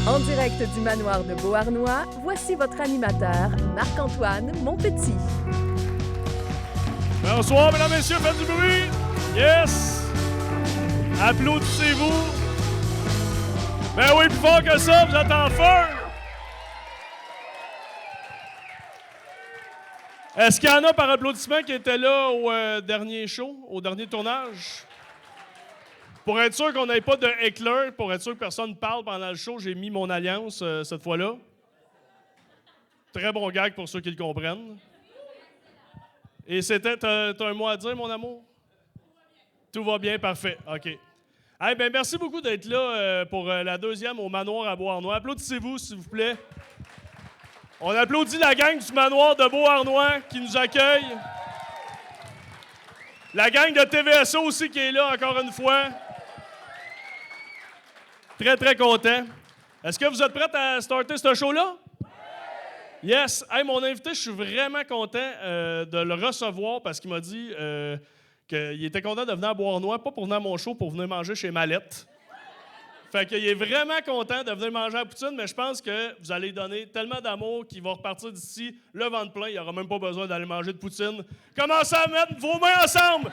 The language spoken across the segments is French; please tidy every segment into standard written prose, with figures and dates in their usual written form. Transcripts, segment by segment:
En direct du manoir de Beauharnois, voici votre animateur, Marc-Antoine Monpetit. Bonsoir, mesdames et messieurs, faites du bruit! Yes! Applaudissez-vous! Ben oui, plus fort que ça, vous êtes en feu! Est-ce qu'il y en a par applaudissement qui étaient là au dernier show, au dernier tournage? Pour être sûr qu'on n'ait pas de heckler, pour être sûr que personne ne parle pendant le show, j'ai mis mon alliance cette fois-là. Très bon gag pour ceux qui le comprennent. Et c'était... T'as un mot à dire, mon amour? Tout va bien, parfait. OK. Hey, ben, merci beaucoup d'être là pour la deuxième au manoir à Beauharnois. Applaudissez-vous, s'il vous plaît. On applaudit la gang du manoir de Beauharnois qui nous accueille. La gang de TVSO aussi qui est là, encore une fois. Très, très content. Est-ce que vous êtes prêts à starter ce show-là? Yes. Hey, mon invité, je suis vraiment content de le recevoir parce qu'il m'a dit qu'il était content de venir à Beauharnois, pas pour venir à mon show, pour venir manger chez Mallette. Fait qu'il est vraiment content de venir manger à la poutine, mais je pense que vous allez lui donner tellement d'amour qu'il va repartir d'ici le ventre plein. Il n'y aura même pas besoin d'aller manger de poutine. Commencez à mettre vos mains ensemble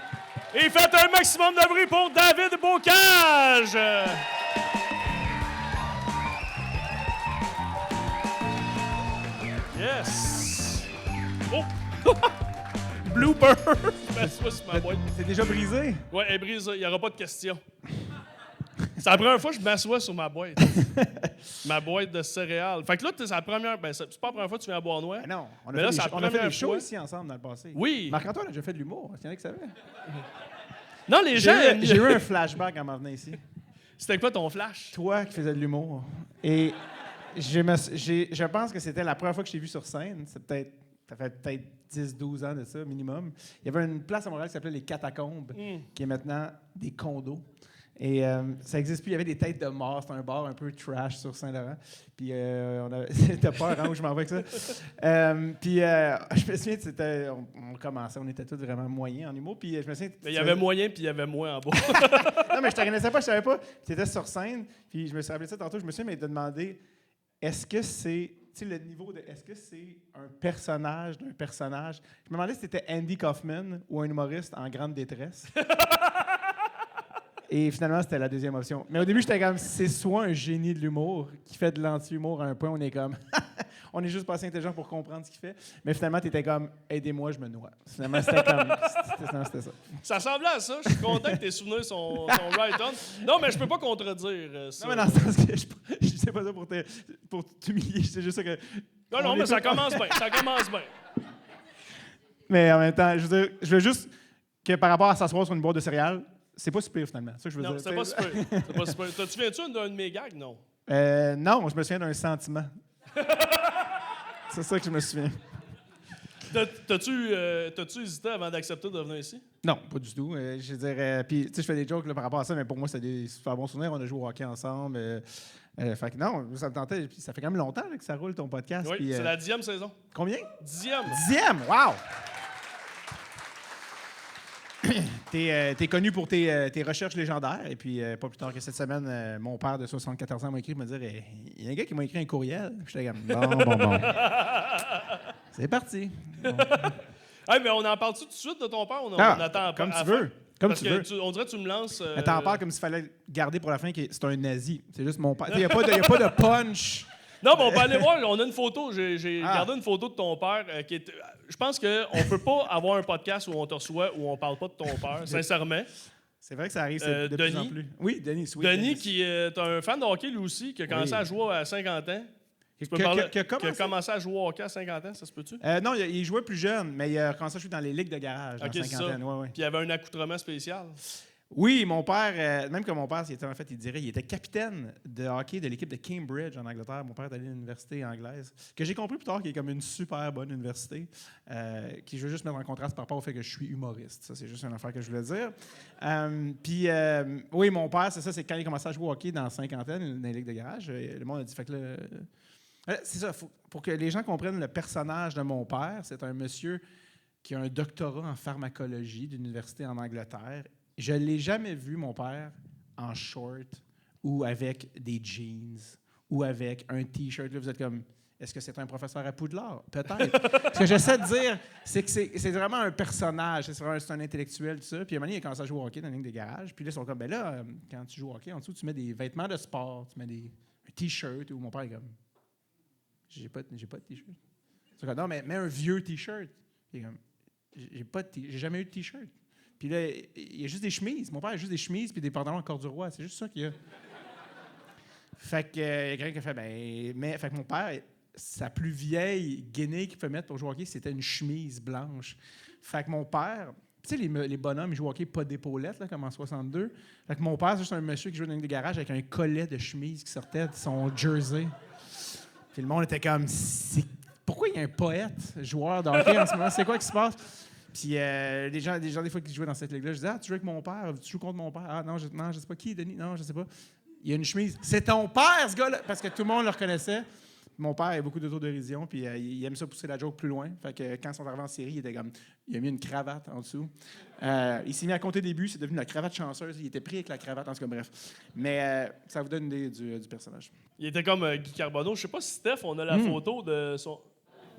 et faites un maximum de bruit pour David Bocage! Yes! Oh! Blooper! Je m'assois sur ma boîte. C'est déjà brisé? Ouais, elle est brisée. Il n'y aura pas de questions. C'est la première fois que je m'assois sur ma boîte. Ma boîte de céréales. Fait que là, c'est la première... Ben, c'est pas la première fois que tu viens à Beauharnois. Non, on Mais là, c'est la a fait première des shows fois. ici ensemble dans le passé. Oui. Marc-Antoine a déjà fait de l'humour. Il y en a qui savaient. Non, les gens... J'ai eu un flashback en m'en venant ici. C'était quoi ton flash? Toi qui faisais de l'humour. Et je pense que c'était la première fois que je t'ai vu sur scène. Ça fait peut-être 10-12 ans de ça, minimum. Il y avait une place à Montréal qui s'appelait les Catacombes, qui est maintenant des condos. Et ça n'existe plus. Il y avait des têtes de mort. C'était un bar un peu trash sur Saint-Laurent. Puis c'était peur où je m'en vais avec ça. Je me souviens, on commençait, on était tous vraiment moyens en humour. Puis je me souviens... Mais il y avait moyen, puis il y avait moins en bas. Non, mais je te connaissais pas, je savais pas. Tu étais sur scène. Puis je me suis rappelé ça tantôt. Je me souviens de demander, est-ce que c'est... Tu sais, le niveau de... Est-ce que c'est un personnage d'un personnage? Je me demandais si c'était Andy Kaufman ou un humoriste en grande détresse. Et finalement, c'était la deuxième option. Mais au début, j'étais comme, c'est soit un génie de l'humour qui fait de l'anti-humour à un point où on est comme, on est juste pas assez intelligent pour comprendre ce qu'il fait. Mais finalement, t'étais comme, aidez-moi, je me noie. Finalement, c'était comme, c'était ça. Ça ressemblait à ça. Je suis content que tes souvenirs sont right on. Non, mais je peux pas contredire ça. Non, mais dans le sens que je sais pas ça pour t'humilier. C'est juste ça que... Non, mais ça commence bien. Ça commence bien. Mais en même temps, je veux juste que par rapport à s'asseoir sur une boîte de céréales, c'est pas super finalement. C'est ça que je veux Non, dire. c'est pas super. C'est pas super. Tu viens-tu d'un de mes gags? Non. Non, je me souviens d'un sentiment. C'est ça que je me souviens. T'as-tu hésité avant d'accepter de venir ici? Non, pas du tout. Je dirais. Puis, tu sais, je fais des jokes là, par rapport à ça, mais pour moi, c'est des super bons souvenirs. On a joué au hockey ensemble. Fait que non, ça me tentait. Puis ça fait quand même longtemps là, que ça roule ton podcast. Oui, puis, c'est la 10e saison. Combien? 10e. 10e! Wow! T'es connu pour tes recherches légendaires. Et puis, pas plus tard que cette semaine, mon père de 74 ans m'a écrit, me dire il y a un gars qui m'a écrit un courriel. J'étais comme bon. C'est parti. Bon. Hey, mais on en parle-tu tout de suite de ton père? On attend comme pas tu veux. Comme tu veux. On dirait que tu me lances. Mais t'en parles comme s'il fallait garder pour la fin que c'est un nazi. C'est juste mon père. Il n'y a pas de punch. Non, mais on peut aller voir. On a une photo. J'ai gardé une photo de ton père qui est. Je pense qu'on ne peut pas avoir un podcast où on te reçoit où on ne parle pas de ton père, sincèrement. C'est vrai que ça arrive de plus en plus. Oui, Denis. Oui, Denis, qui est un fan de hockey lui aussi, qui a commencé à jouer à 50 ans. Qui a commencé à jouer au hockey à 50 ans, ça se peut-tu? Non, il jouait plus jeune, mais il a commencé à jouer dans les ligues de garage à 50 ans. Ouais. Puis il avait un accoutrement spécial. Oui, mon père, même que mon père, il était capitaine de hockey de l'équipe de Cambridge en Angleterre. Mon père est allé à l'université anglaise, que j'ai compris plus tard qu'il est comme une super bonne université, qui je veux juste mettre en contraste par rapport au fait que je suis humoriste. Ça, c'est juste une affaire que je voulais dire. Oui, mon père, c'est quand il a commencé à jouer au hockey dans la cinquantaine, dans les ligues de garage, le monde a dit, fait que là, c'est ça, pour que les gens comprennent le personnage de mon père, c'est un monsieur qui a un doctorat en pharmacologie d'une université en Angleterre. Je ne l'ai jamais vu, mon père, en short ou avec des jeans ou avec un T-shirt. Là, vous êtes comme, est-ce que c'est un professeur à Poudlard? Peut-être. Ce que j'essaie de dire, c'est que c'est vraiment un personnage. C'est un intellectuel, tout ça. Puis à un moment donné, il commence à jouer au hockey dans la ligne des garages. Puis là, ils sont comme, ben là, quand tu joues au hockey, en dessous, tu mets des vêtements de sport, tu mets un T-shirt. Ou mon père est comme, j'ai pas de T-shirt. C'est comme, non, mais mets un vieux T-shirt. Il est comme, j'ai jamais eu de T-shirt. Puis là, il y a juste des chemises. Mon père a juste des chemises puis des pantalons en corduroy. C'est juste ça qu'il y a. Fait que, il y a quelqu'un qui a fait, fait que mon père, sa plus vieille guinée qu'il peut mettre pour jouer au hockey, c'était une chemise blanche. Fait que mon père, tu sais, les bonhommes, ils jouent au hockey pas d'épaulettes, là, comme en 62. Fait que mon père, c'est juste un monsieur qui jouait dans des garages avec un collet de chemise qui sortait de son jersey. Puis le monde était comme, pourquoi il y a un poète joueur de hockey en ce moment? C'est quoi qui se passe? Puis les gens, des fois, qui jouaient dans cette ligue-là, je disais, tu joues avec mon père? Tu joues contre mon père? Ah non, je sais pas. Qui, Denis? Non, je sais pas. Il y a une chemise. C'est ton père, ce gars-là! Parce que tout le monde le reconnaissait. Mon père a beaucoup d'autodérision, puis il aime ça pousser la joke plus loin. Fait que quand ils sont arrivés en série, il a mis une cravate en dessous. Il s'est mis à compter des buts, c'est devenu la cravate chanceuse. Il était pris avec la cravate, en tout cas, bref. Mais ça vous donne une idée du personnage. Il était comme Guy Carbonneau. Je sais pas si Steph, on a la photo de son...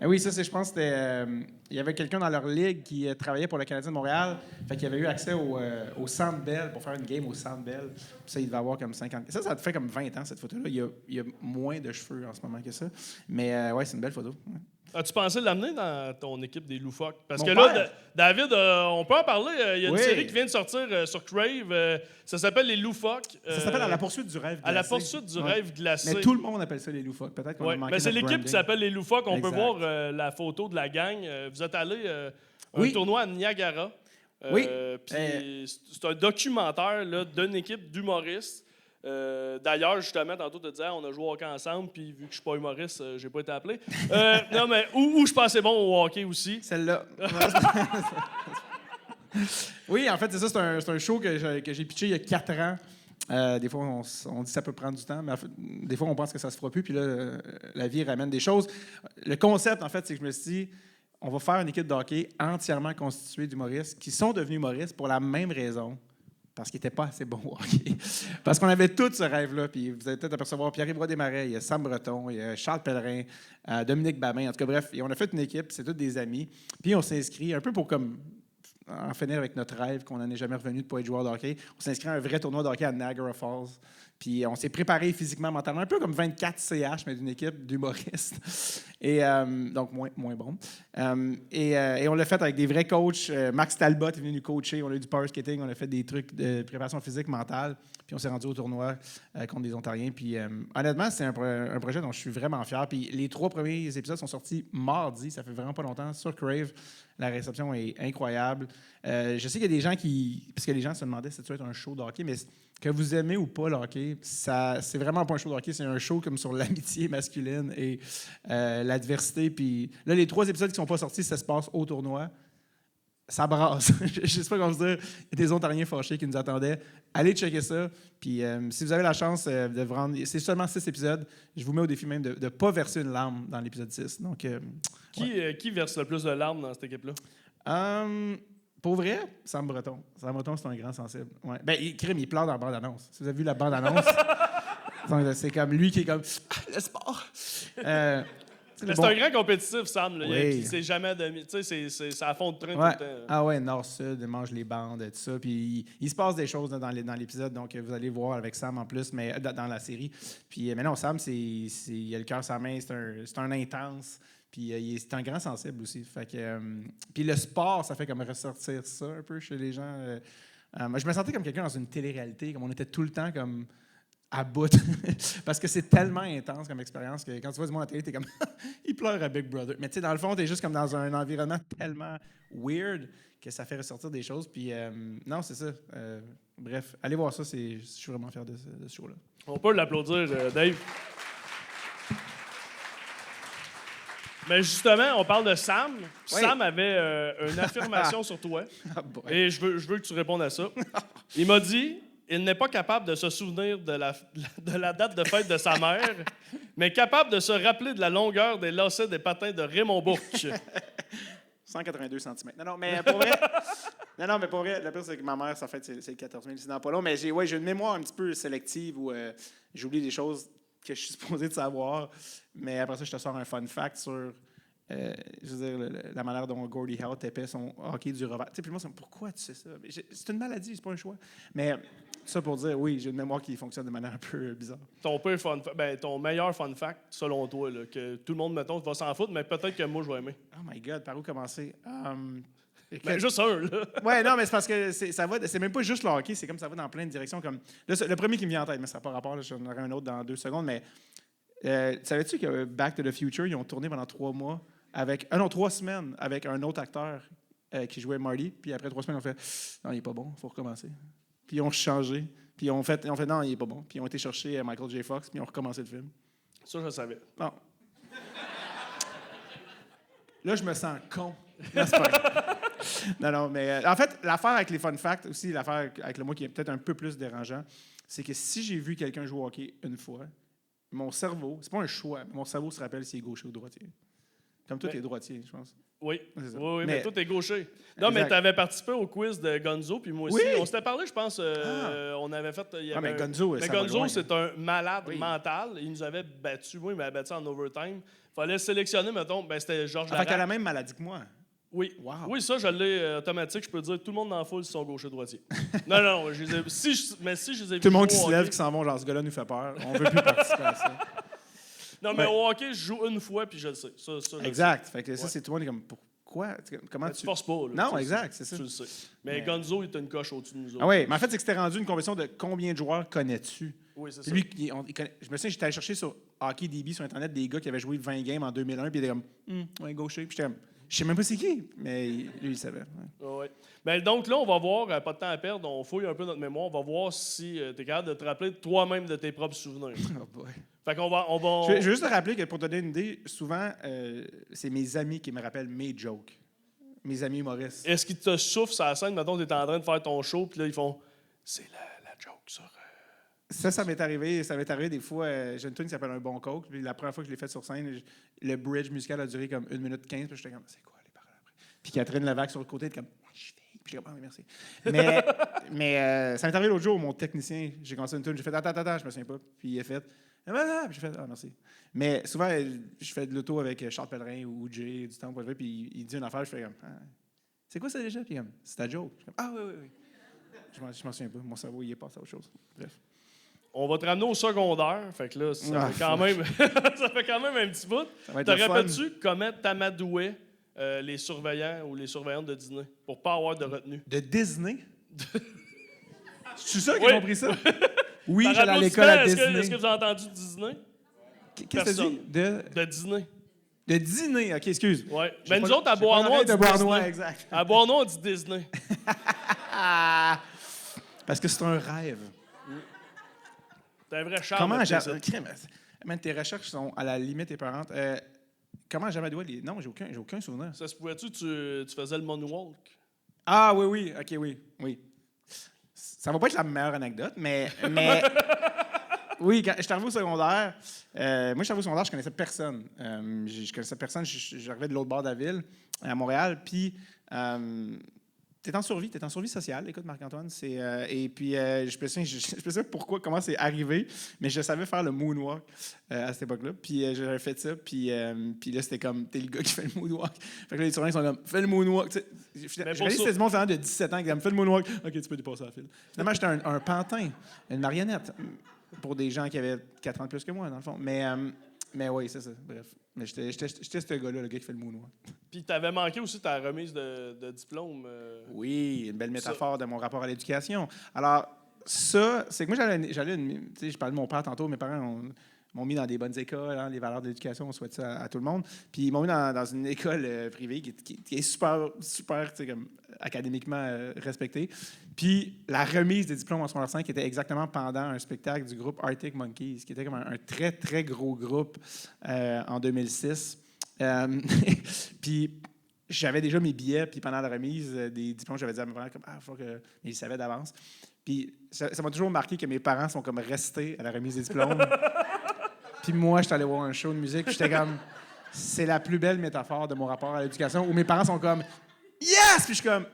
Oui, ça, je pense que c'était... il y avait quelqu'un dans leur ligue qui travaillait pour le Canadien de Montréal. Fait qu'il avait eu accès au Centre Bell pour faire une game au Centre Bell. Puis ça, il devait avoir comme 50... Ça te fait comme 20 ans, cette photo-là. Il y a moins de cheveux en ce moment que ça. Mais ouais, c'est une belle photo. Ouais. As-tu pensé l'amener dans ton équipe des loufoques? Parce Mon que père. là, David, on peut en parler. Il y a une Oui. série qui vient de sortir sur Crave. Ça s'appelle Les Loufoques. Ça s'appelle À la poursuite du rêve glacé. À la poursuite du rêve glacé. Mais tout le monde appelle ça les loufoques. Peut-être qu'on a manqué c'est notre l'équipe branding. qui s'appelle Les Loufoques. On peut Exact. voir la photo de la gang. Vous êtes allé à un Oui. tournoi à Niagara. Oui. Puis c'est un documentaire là, d'une équipe d'humoristes. D'ailleurs, justement, tantôt, tu disais, on a joué au hockey ensemble, puis vu que je suis pas humoriste, j'ai pas été appelé. Non, mais où je pensais bon au hockey aussi. Celle-là. Oui, en fait, c'est ça. C'est un show que j'ai pitché il y a 4 ans. Des fois, on dit que ça peut prendre du temps, mais des fois, on pense que ça se fera plus, puis là, la vie ramène des choses. Le concept, en fait, c'est que je me suis dit, on va faire une équipe de hockey entièrement constituée d'humoristes qui sont devenus humoristes pour la même raison. Parce qu'ils n'étaient pas assez bons au hockey. Parce qu'on avait tout ce rêve-là. Puis vous allez peut-être apercevoir Pierre-Yves Roy-Desmarais, il y a Sam Breton, il y a Charles Pellerin, Dominique Babin. En tout cas, bref, et on a fait une équipe, c'est tous des amis. Puis on s'est inscrit un peu pour comme en finir avec notre rêve qu'on n'en est jamais revenu de ne pas être joueur de hockey. On s'est inscrit à un vrai tournoi de hockey à Niagara Falls. Puis on s'est préparé physiquement, mentalement, un peu comme 24 CH, mais d'une équipe d'humoristes. Et donc moins bon. Et on l'a fait avec des vrais coachs. Max Talbot est venu nous coacher. On a eu du power skating, on a fait des trucs de préparation physique, mentale. Puis on s'est rendu au tournoi contre des Ontariens. Puis honnêtement, c'est un projet dont je suis vraiment fier. Puis les 3 premiers épisodes sont sortis mardi. Ça fait vraiment pas longtemps sur Crave. La réception est incroyable. Je sais qu'il y a des gens parce que les gens se demandaient si ça doit être un show de hockey, mais que vous aimez ou pas le hockey, c'est vraiment pas un show de hockey, c'est un show comme sur l'amitié masculine et l'adversité. Puis là, les 3 épisodes qui sont pas sortis, ça se passe au tournoi. Ça brasse. Je sais pas comment vous dire. Il y a des Ontariens fâchés qui nous attendaient. Allez checker ça. Puis si vous avez la chance de vous rendre... C'est seulement 6 épisodes. Je vous mets au défi même de ne pas verser une larme dans l'épisode 6. Donc, Qui verse le plus de larmes dans cette équipe-là? Pour vrai, Sam Breton. Sam Breton, c'est un grand sensible. Ouais. Ben, il pleure dans la bande-annonce. Si vous avez vu la bande-annonce, c'est comme lui qui est comme le sport. C'est un grand compétitif, Sam. Là. Oui. Il sait jamais de. Tu sais, c'est à fond de train Ouais. tout le temps. Ah ouais, Nord-Sud, il mange les bandes, tout ça. Puis il se passe des choses dans l'épisode, donc vous allez voir avec Sam en plus, mais dans la série. Puis mais non, Sam, il a le cœur sur la main, c'est un intense. Puis c'est un grand sensible aussi. Fait que, puis le sport, ça fait comme ressortir ça un peu chez les gens. Moi, je me sentais comme quelqu'un dans une télé-réalité, comme on était tout le temps comme à bout. Parce que c'est tellement intense comme expérience que quand tu vois du monde à la télé, t'es comme il pleure à Big Brother. Mais tu sais, dans le fond, t'es juste comme dans un environnement tellement weird que ça fait ressortir des choses. Puis non, c'est ça. Bref, allez voir ça. Je suis vraiment fier de ce show-là. On peut l'applaudir, Dave. Mais justement, on parle de Sam. Oui. Sam avait une affirmation sur toi. Ah, boy. Et je veux que tu répondes à ça. Il m'a dit il n'est pas capable de se souvenir de la date de fête de sa mère, mais capable de se rappeler de la longueur des lacets des patins de Raymond Bourque. 182 cm. Non, mais pour vrai, le pire, c'est que ma mère, sa fête, c'est le 14 000. C'est dans pas long. Mais j'ai une mémoire un petit peu sélective où j'oublie des choses que je suis supposé de savoir. Mais après ça, je te sors un fun fact sur, je veux dire, la manière dont Gordie Howe tapait son hockey du revers. Tu sais, puis moi, c'est pourquoi tu sais ça? C'est une maladie, c'est pas un choix. Mais ça pour dire, oui, j'ai une mémoire qui fonctionne de manière un peu bizarre. Ton meilleur fun fact, selon toi, là, que tout le monde, mettons, va s'en foutre, mais peut-être que moi, je vais aimer. Oh my God, par où commencer? Juste un, là. Ouais, non, mais c'est parce que c'est même pas juste le hockey, c'est comme ça va dans plein de directions. Comme, là, le premier qui me vient en tête, mais ça n'a pas rapport, là, j'en aurai un autre dans 2 secondes, mais savais-tu que Back to the Future, ils ont tourné pendant 3 mois avec... 3 semaines avec un autre acteur qui jouait Marty, puis après 3 semaines, ils ont fait « Non, il est pas bon, il faut recommencer. » Puis ils ont changé, puis ils ont fait « Non, il est pas bon. » Puis ils ont été chercher Michael J. Fox, puis ils ont recommencé le film. Ça, je le savais. Non. Là, je me sens con. Non, c'est pas grave. Non, mais en fait, l'affaire avec les fun facts, aussi, l'affaire avec le mot qui est peut-être un peu plus dérangeant, c'est que si j'ai vu quelqu'un jouer au hockey une fois, mon cerveau, c'est pas un choix, mais mon cerveau se rappelle s'il est gaucher ou droitier. Comme toi, t'es droitier, je pense. Oui, C'est ça. oui, mais toi, t'es gaucher. Non, Exact. mais t'avais participé au quiz de Gonzo, puis moi aussi. Oui! On s'était parlé, je pense, on avait fait... mais Gonzo, ça va Gonzo, loin. c'est un malade Oui. mental. Il nous avait battu, moi, il m'avait battu en overtime. Il fallait sélectionner, mettons, c'était Georges Fait qu'elle a Larac. la même maladie que moi. Oui. Wow. Oui, ça, je l'ai automatique. Je peux dire, tout le monde dans la foule, ils sont gaucher-droitier. Non, si je les ai Tout le monde qui jouer au se lève, hockey- qui s'en vont, genre, ce gars-là nous fait peur. On veut plus participer à ça. Non, mais Ouais. au hockey, je joue une fois, puis je le sais. Ça, je le Exact. Fait que ça, Ouais. c'est tout le monde est comme, pourquoi? Comment sais. tu... Tu forces pas, là. Non, Tu le exact, sais. c'est ça. Tu le sais. Mais Mais- Gonzo, il est une coche au-dessus de nous autres. Ah oui, mais en fait, c'est que c'était rendu une compétition de combien de joueurs connais-tu? Oui, c'est Puis ça. lui, je me souviens, j'étais allé chercher sur HockeyDB sur Internet des gars qui avaient joué 20 games en 2001, puis il était comme, ouais, gaucher. Puis j'étais comme, je sais même pas c'est qui, mais lui, il savait. Ouais. Ouais. Ben, donc là, on va voir, pas de temps à perdre, on fouille un peu notre mémoire, on va voir si tu es capable de te rappeler toi-même de tes propres souvenirs. Oh boy. Fait qu'on va... Je veux juste te rappeler que pour te donner une idée, souvent, c'est mes amis qui me rappellent mes jokes. Mes amis humoristes. Est-ce qu'ils te soufflent sur la scène, mettons, tu es en train de faire ton show, puis là, ils font... C'est la joke sur... Ça m'est arrivé. Ça m'est arrivé des fois. J'ai une tune qui s'appelle Un bon coke. Puis la première fois que je l'ai fait sur scène, le bridge musical a duré comme 1 minute 15. Puis j'étais comme, c'est quoi les paroles après? Puis Catherine Levac sur le côté, était comme, je fais. Puis j'étais comme, ah, oui, merci. Mais ça m'est arrivé l'autre jour, mon technicien, j'ai commencé une tune, j'ai fait, attends, je me souviens pas. Puis il a fait, puis j'ai fait, ah, merci. Mais souvent, je fais de l'auto avec Charles Pellerin ou Jay du temps, puis il dit une affaire, je fais comme, ah, c'est quoi ça déjà? Puis comme, c'est ta joke. Je suis comme, ah, oui. Je m'en souviens pas. Mon cerveau, il est passé à autre chose. Bref. On va te ramener au secondaire, fait que là, ça fait quand même... ça fait quand même un petit bout. Ça va être Te le fun. rappelles-tu comment t'amadouais les surveillants ou les surveillantes de dîner pour pas avoir de retenue? De Disney? C'est ça qu'ils Oui. ont compris ça? Oui, Par j'allais à applaudissement, l'école à est-ce Disney. est-ce que vous avez entendu Disney? Qu'est-ce que tu as Personne. dit? De dîner. De dîner. OK, excuse. Oui. J'ai Mais nous pas- autres, à j'ai pas Bois-Noir, on l'oreille dit de Bois-Noir, Disney. exact. À Bois-Noir, on dit Disney. Parce que c'est un rêve. T'as un vrai charme. Comment de j'ai... ça. Man, tes recherches sont à la limite épeurante. Comment j'amadouais les... Non, j'ai aucun souvenir. Ça se pouvait-tu tu faisais le moonwalk? Ah oui. OK, oui. Ça va pas être la meilleure anecdote, mais oui, quand j'étais arrivé au secondaire, je connaissais personne. Je connaissais personne, j'arrivais de l'autre bord de la ville, à Montréal, puis t'es en survie sociale, écoute Marc-Antoine, et puis je me souviens pourquoi, comment c'est arrivé, mais je savais faire le moonwalk à cette époque-là, puis j'avais fait ça, puis là c'était comme, t'es le gars qui fait le moonwalk. Fait que là, les surveillants sont comme, fais le moonwalk. Tu sais, je pour réalise ça- que c'est du monde vraiment de 17 ans qui me fait le moonwalk. OK, tu peux dépasser la file. Finalement, j'étais un pantin, une marionnette, pour des gens qui avaient 4 ans de plus que moi, dans le fond. Mais oui, c'est ça, bref. Mais j'étais ce gars-là, le gars qui fait le moonwalk. Puis t'avais manqué aussi ta remise de diplôme. Oui, une belle métaphore de mon rapport à l'éducation. Alors, ça, c'est que moi, j'allais tu sais, je parlais de mon père tantôt, mes parents m'ont mis dans des bonnes écoles, hein, les valeurs de l'éducation, on souhaite ça à tout le monde. Puis ils m'ont mis dans une école privée qui est super, super, tu sais, comme académiquement respectée. Puis la remise des diplômes en secondaire 5 était exactement pendant un spectacle du groupe Arctic Monkeys, qui était comme un très, très gros groupe en 2006. Puis j'avais déjà mes billets, puis pendant la remise des diplômes, j'avais dit à mes parents comme, faut que... Mais ils savaient d'avance. Puis ça m'a toujours marqué que mes parents sont comme restés à la remise des diplômes. Puis moi, j'étais allé voir un show de musique, puis j'étais comme, c'est la plus belle métaphore de mon rapport à l'éducation, où mes parents sont comme, yes! Puis je suis comme,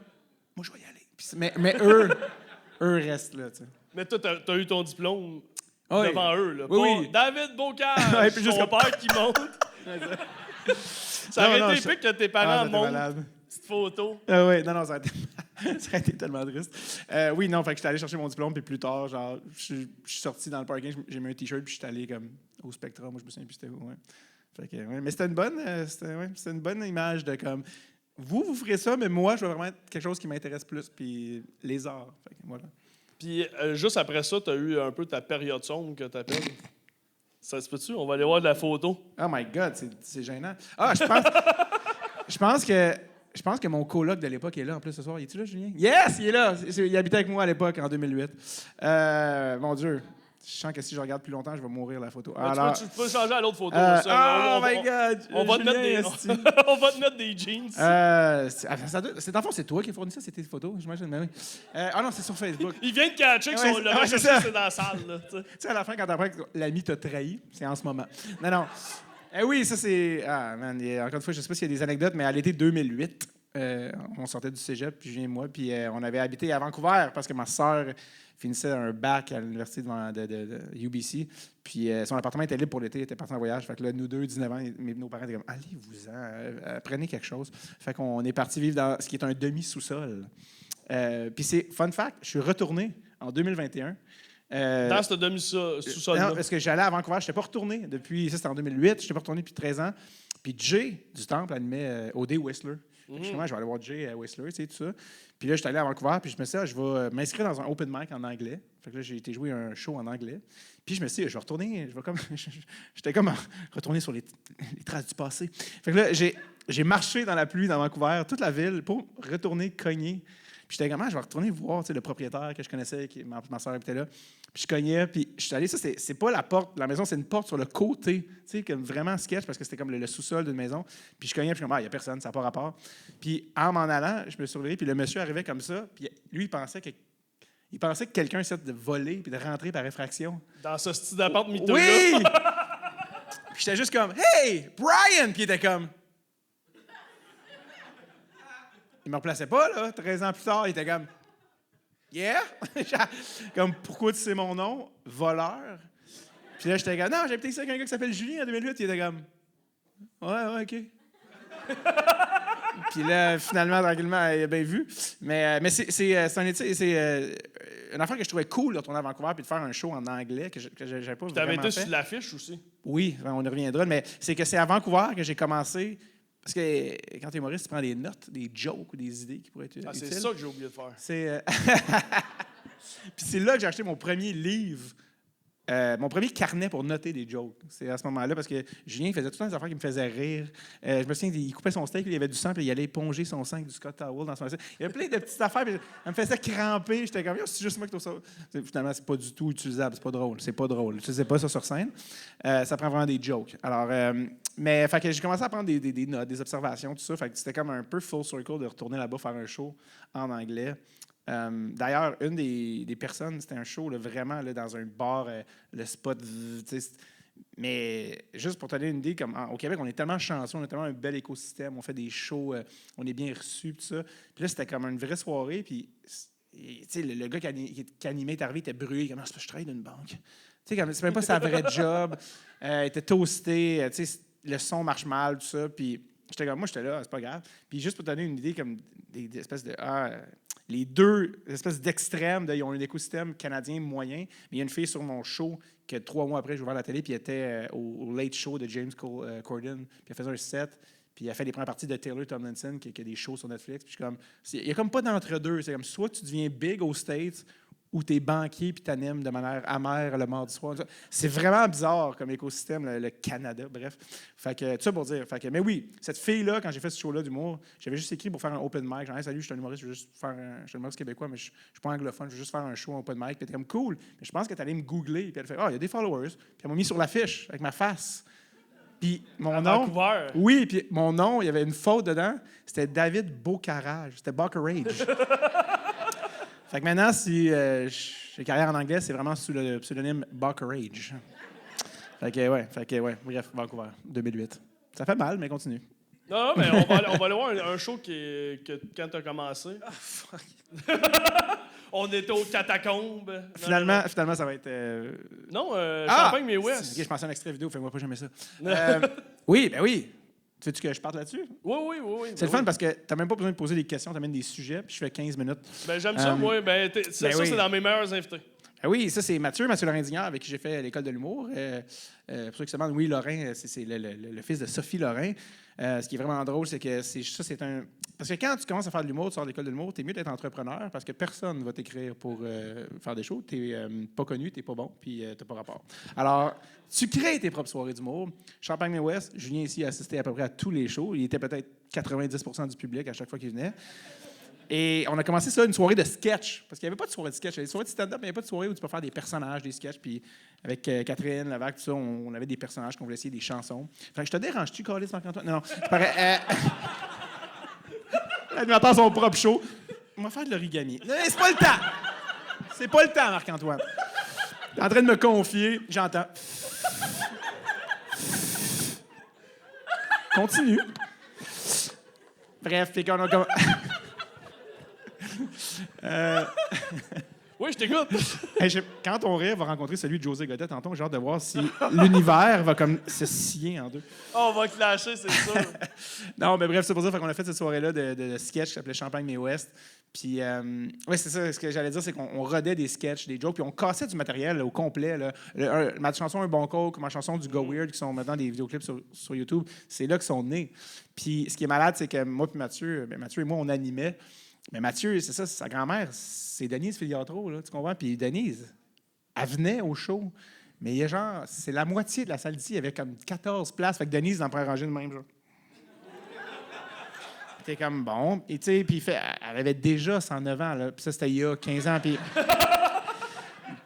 moi, je vais y aller. Puis mais eux restent là, tu sais. Mais toi, t'as eu ton diplôme. Oui. devant eux. Là. Oui. David Bocage, Ouais, puis juste son comme- père qui monte. Ça aurait Non, été épique que tes parents ça a été montrent malade. une petite photo. Oui, non, ça a été, ça a été tellement triste. Oui, non, fait que j'étais allé chercher mon diplôme, puis plus tard, genre, je suis sorti dans le parking, j'ai mis un T-shirt, puis j'étais allé comme au Spectra. Moi, je me souviens plus c'était où. Ouais. Fait que, ouais. Mais c'était une bonne image de comme, vous ferez ça, mais moi, je veux vraiment être quelque chose qui m'intéresse plus, puis les arts. Fait que, voilà. Puis juste après ça, tu as eu un peu ta période sombre que tu appelles. Ça se peut-tu? On va aller voir de la photo. Oh my God, c'est gênant. Ah, je pense que mon coloc de l'époque est là en plus ce soir. Es-tu là, Julien? Yes, il est là. Il habitait avec moi à l'époque, en 2008. Mon Dieu. Je sens que si je regarde plus longtemps, je vais mourir la photo. Alors, Tu peux changer à l'autre photo. oh my God! On va te mettre Julien, des, esti. on va te mettre des jeans. C'est en fond, c'est toi qui as fourni ça, c'était des photos, j'imagine. Mais oui. Non, c'est sur Facebook. Il vient de catcher que Ouais, le ouais, c'est recherché, ça. c'est dans la salle. Là, tu sais. Tu sais, à la fin, quand t'apprends que l'ami t'a trahi, c'est en ce moment. Non. Oui, ça, c'est... Ah, man, encore une fois, je sais pas s'il y a des anecdotes, mais à l'été 2008, on sortait du cégep, puis Julien et moi, puis on avait habité à Vancouver parce que ma sœur finissait un bac à l'université de UBC, puis son appartement était libre pour l'été, il était parti en voyage. Fait que là, nous deux, 19 ans, nos parents étaient comme « Allez-vous-en, prenez quelque chose. » Fait qu'on est parti vivre dans ce qui est un demi-sous-sol. Puis c'est, fun fact, je suis retourné en 2021. Dans ce demi-sous-sol-là. Non, parce que j'allais à Vancouver, je n'étais pas retourné depuis, ça c'était en 2008, je n'étais pas retourné depuis 13 ans. Puis Jay du Temple animait OD Whistler. Fait que justement, je vais aller voir Jay à Whistler, tu sais, tout ça. Puis là, je suis allé à Vancouver, puis je me suis dit, je vais m'inscrire dans un open mic en anglais. Fait que là, j'ai été jouer un show en anglais. Puis je me suis dit, je vais retourner, j'étais comme retourner sur les traces du passé. Fait que là, j'ai marché dans la pluie dans Vancouver, toute la ville, pour retourner cogner. Puis j'étais comme, je vais retourner voir le propriétaire que je connaissais, ma soeur habitait là. Puis je cognais, puis je suis allé, ça, c'est pas la porte de la maison, c'est une porte sur le côté, tu sais, comme vraiment sketch, parce que c'était comme le sous-sol d'une maison. Puis je cognais, puis je suis comme, il n'y a personne, ça n'a pas rapport. Puis en m'en allant, je me suis réveillé, puis le monsieur arrivait comme ça, puis lui, il pensait que quelqu'un essayait de voler puis de rentrer par effraction. Dans ce style d'appart miteux. Oui! Puis j'étais juste comme, hey, Brian! Puis il était comme. Il me replaçait pas, là. 13 ans plus tard, il était comme. Yeah! Comme, pourquoi tu sais mon nom? Voleur. Puis là, j'étais comme, non, j'ai peut-être ça avec un gars qui s'appelle Julien en 2008. Il était comme, ouais, OK. Puis là, finalement, tranquillement, il a bien vu. Mais c'est une affaire que je trouvais cool de retourner à Vancouver et de faire un show en anglais que j'avais pas Tu avais vraiment été fait. sur l'affiche aussi. Oui, on y reviendra. Mais c'est que c'est à Vancouver que j'ai commencé. Parce que quand tu es humoriste, tu prends des notes, des jokes ou des idées qui pourraient être utiles. C'est ça que j'ai oublié de faire. Puis c'est là que j'ai acheté mon premier livre, mon premier carnet pour noter des jokes. C'est à ce moment-là, parce que Julien faisait tout le temps des affaires qui me faisaient rire. Je me souviens, il coupait son steak, il y avait du sang, puis il allait éponger son sang avec du Scott Towel dans son assiette. Il y avait plein de petites affaires, puis ça me faisait cramper. J'étais comme, c'est juste moi qui trouve ça. Finalement, c'est pas du tout utilisable, c'est pas drôle. C'est pas drôle. Je faisais pas ça sur scène. Ça prend vraiment des jokes. Alors, mais fait que j'ai commencé à prendre des notes, des observations, tout ça. Fait que c'était comme un peu full circle de retourner là-bas faire un show en anglais. D'ailleurs, une des personnes, c'était un show là, vraiment là, dans un bar, le spot. Mais juste pour te donner une idée, comme au Québec, on est tellement chanceux, on a tellement un bel écosystème, on fait des shows, on est bien reçus, tout ça. Puis là, c'était comme une vraie soirée. Puis le gars qui animait est arrivé, il était brûlé. Il dit, je travaille dans une banque. C'est même pas sa vraie job. Il était toasté. Le son marche mal, tout ça. Puis j'étais comme, moi, j'étais là, c'est pas grave. Puis juste pour te donner une idée, comme des espèces de. Les deux espèces d'extrêmes, ils ont un écosystème canadien moyen. Mais il y a une fille sur mon show que 3 mois après, j'ai ouvert la télé, puis elle était au Late Show de James Corden. Puis elle faisait un set, puis elle fait les premières parties de Taylor Tomlinson, qui a des shows sur Netflix. Puis je suis comme, il n'y a comme pas d'entre-deux. C'est comme soit tu deviens big aux States, ou t'es banquier puis t'animes de manière amère le mardi soir. C'est vraiment bizarre comme écosystème, le Canada, bref. Fait que, tout ça pour dire. Fait que, mais oui, cette fille-là, quand j'ai fait ce show-là d'humour, j'avais juste écrit pour faire un open mic. Genre, hey, salut, je suis un humoriste, je suis un humoriste québécois, mais je suis pas anglophone, je veux juste faire un show en open mic. Puis elle était comme cool, mais je pense que t'allais me googler. Puis elle fait, il y a des followers. Puis elle m'a mis sur l'affiche avec ma face. Puis mon nom. Vancouver. Oui, puis mon nom, il y avait une faute dedans. C'était David Bocage. C'était Boccarage. Fait que maintenant, si j'ai carrière en anglais, c'est vraiment sous le pseudonyme Boccarage. Fait que ouais, bref, Vancouver, 2008. Ça fait mal, mais continue. Non, mais on va aller voir un show que quand tu as commencé. Ah, fuck. On était aux catacombes. Finalement, ça va être... Non, Champagne, mais West. OK, je pensais à un extrait vidéo, fais-moi pas jamais ça. Oui, ben oui. Tu veux que je parte là-dessus? Oui. C'est le fun parce que tu n'as même pas besoin de poser des questions, tu amènes des sujets, puis je fais 15 minutes. Ben, j'aime ça, moi. Ben, ça, oui. c'est dans mes meilleurs invités. Oui, ça, c'est Mathieu Lorrain-Dignard, avec qui j'ai fait l'école de l'humour. Pour ceux qui se demandent, oui, Lorrain, c'est le fils de Sophie Lorrain. Ce qui est vraiment drôle, c'est que c'est un... Parce que quand tu commences à faire de l'humour, tu sors de l'école de l'humour, t'es mieux d'être entrepreneur parce que personne ne va t'écrire pour faire des shows. T'es pas connu, t'es pas bon, puis t'as pas rapport. Alors, tu crées tes propres soirées d'humour. Champagne mais West, Julien ici a assisté à peu près à tous les shows. Il était peut-être 90% du public à chaque fois qu'il venait. Et on a commencé ça, une soirée de sketch. Parce qu'il n'y avait pas de soirée de sketch. Il y avait des soirées de stand-up, mais il n'y avait pas de soirée où tu peux faire des personnages, des sketchs. Puis avec Catherine Lavac, tout ça, on avait des personnages qu'on voulait essayer, des chansons. Fait que je te dérange-tu, Carlis, Marc-Antoine? Non, c'est pareil. L'animateur son propre show. On va faire de l'origami. Non, c'est pas le temps. C'est pas le temps, Marc-Antoine. T'es en train de me confier. J'entends. Continue. Bref, puis qu'on a... Oui, je t'écoute. Quand on rire va rencontrer celui de José Godet tantôt, j'ai hâte de voir si l'univers va comme se scier en deux. Oh, on va clasher, c'est sûr. Non, mais bref, c'est pour ça qu'on a fait cette soirée-là de sketch qui s'appelait Champagne mais West. Puis, oui, c'est ça. Ce que j'allais dire, c'est qu'on rodait des sketchs, des jokes, puis on cassait du matériel là, au complet. Là. Ma chanson Un bon coke, ma chanson du Go Weird, qui sont maintenant des vidéoclips sur YouTube, c'est là qu'ils sont nés. Puis, ce qui est malade, c'est que moi et Mathieu et moi, on animait. Mais Mathieu, c'est ça, sa grand-mère, c'est Denise Filiatro, là, tu comprends? Puis Denise, elle venait au show, mais il y a genre, c'est la moitié de la salle d'ici, il y avait comme 14 places, fait que Denise en prend ranger de même, genre. T'es comme, bon, et tu sais, puis elle avait déjà 109 ans, là, puis ça, c'était il y a 15 ans, puis...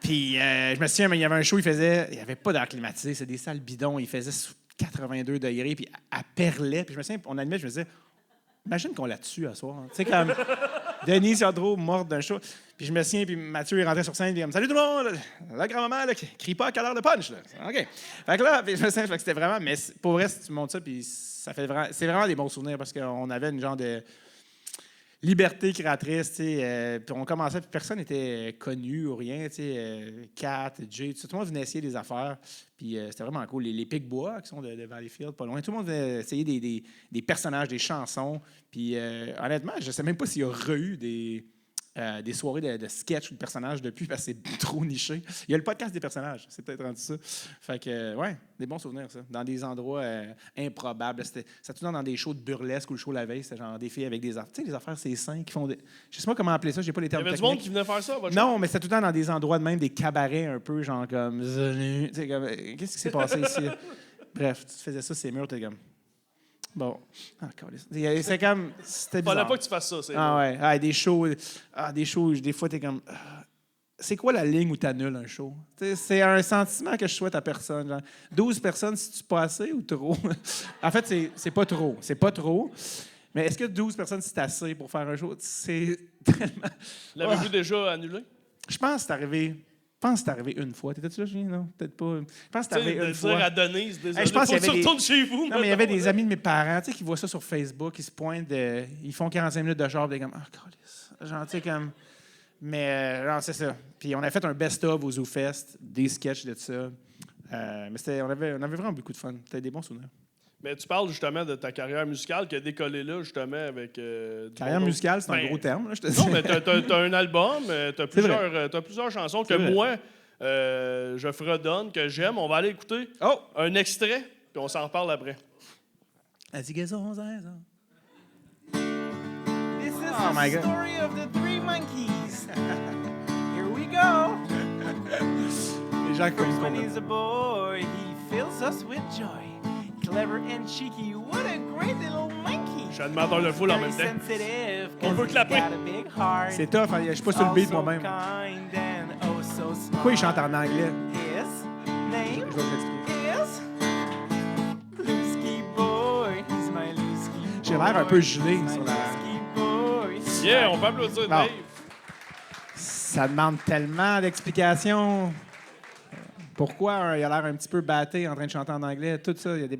Puis je me souviens, il y avait un show, il n'y avait pas d'air climatisé, c'est des salles bidons, il faisait sous 82 degrés, puis elle perlait, puis je me souviens, on animait, je me disais... Imagine qu'on la tue à soir. Tu sais, comme Denise Yadro morte d'un show. Puis je me souviens, puis Mathieu est rentré sur scène, puis il me dit Salut tout le monde! La grand-maman, là, crie pas à quelle heure de punch. Là. OK. Fait que là, puis je me souviens que c'était vraiment. Mais pour vrai, si tu montes ça, puis ça fait vraiment. C'est vraiment des bons souvenirs parce qu'on avait une genre de liberté créatrice, tu sais. Puis on commençait, puis personne n'était connu ou rien, tu sais. Kat, Jay, tout le monde venait essayer des affaires. Puis c'était vraiment cool. Les Pic-Bois, qui sont de Valleyfield, pas loin, tout le monde venait essayer des personnages, des chansons. Puis honnêtement, je ne sais même pas s'il y a eu des soirées de sketch ou de personnages depuis, parce que c'est trop niché. Il y a le podcast des personnages, c'est peut-être rendu ça. Fait que, ouais, des bons souvenirs, ça. Dans des endroits improbables. C'était tout le temps dans des shows de burlesque ou le show la veille, c'était genre des filles avec des affaires. Tu sais, les affaires, c'est sains qui font des... Je sais pas comment appeler ça, j'ai pas les termes Il y avait techniques. du monde qui venait faire ça, votre Non, mais c'était tout le temps dans des endroits de même, des cabarets un peu, genre comme... Tu sais, comme... Qu'est-ce qui s'est passé ici? Bref, tu faisais ça, c'est murs, t'es comme... Bon. C'est comme... C'était bizarre. Fallait pas que tu fasses ça, c'est ouais. Ah, des shows, des fois, t'es comme... C'est quoi la ligne où t'annules un show? T'sais, c'est un sentiment que je souhaite à personne. Genre, 12 personnes, c'est-tu pas assez ou trop? En fait, c'est pas trop. C'est pas trop. Mais est-ce que 12 personnes, c'est assez pour faire un show? C'est tellement... L'avez-vous déjà annulé? Je pense que c'est arrivé... une fois. T'étais-tu là, Julien? Non, peut-être pas. Je pense que c'est arrivé une fois. Dire à Denise, désolé, je pense qu'il y avait retourne chez vous. Non, mais il y avait des amis de mes parents, tu sais, qui voient ça sur Facebook, ils se pointent, ils font 45 minutes de char, puis ils sont comme, ah, câlisse. Genre, tu sais, comme... Mais, non, c'est ça. Puis on a fait un best-of au ZooFest, des sketchs de ça. Mais on avait vraiment beaucoup de fun. C'était des bons souvenirs. Mais tu parles justement de ta carrière musicale qui a décollé là, justement, avec... Carrière musicale, c'est un gros terme, là, je te dis. Non, mais t'as un album, t'as plusieurs chansons que moi, je fredonne, que j'aime. On va aller écouter un extrait, puis on s'en reparle après. This is Oh my God. The story of the three monkeys. Here we go. Les gens First, when comme he's a boy, he fills us with joy. Clever and cheeky, what a great little monkey. Je suis animateur de foule en même temps. On peut clapper. C'est tough, hein? Je suis pas sur le beat moi-même. Pourquoi il chante en anglais? His name Je vais vous l'expliquer. is Lusky Boy. He's my Lusky Boy. J'ai l'air un peu gelé sur la... Yeah, on peut applaudir Dave. Ça demande tellement d'explications. Pourquoi il a l'air un petit peu batté en train de chanter en anglais? Tout ça, il y a des...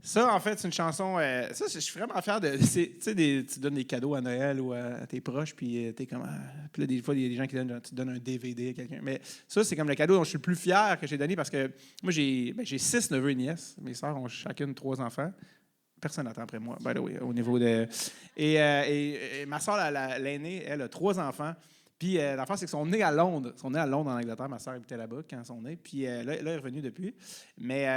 Ça, en fait, c'est une chanson. Ça, je suis vraiment fier de. Tu sais, tu donnes des cadeaux à Noël ou à tes proches, puis t'es comme. Puis là, des fois, il y a des gens qui tu donnes un DVD à quelqu'un. Mais ça, c'est comme le cadeau dont je suis le plus fier que j'ai donné parce que moi, j'ai 6 neveux et nièces. Mes sœurs ont chacune 3 enfants. Personne n'attend après moi, by the way, au niveau de. Et ma soeur, l'aînée, elle a 3 enfants. Puis l'affaire, c'est qu'ils sont nés à Londres. Ils sont nés à Londres, en Angleterre. Ma soeur habitait là-bas quand ils sont nés. Puis là, elle est revenue depuis. Mais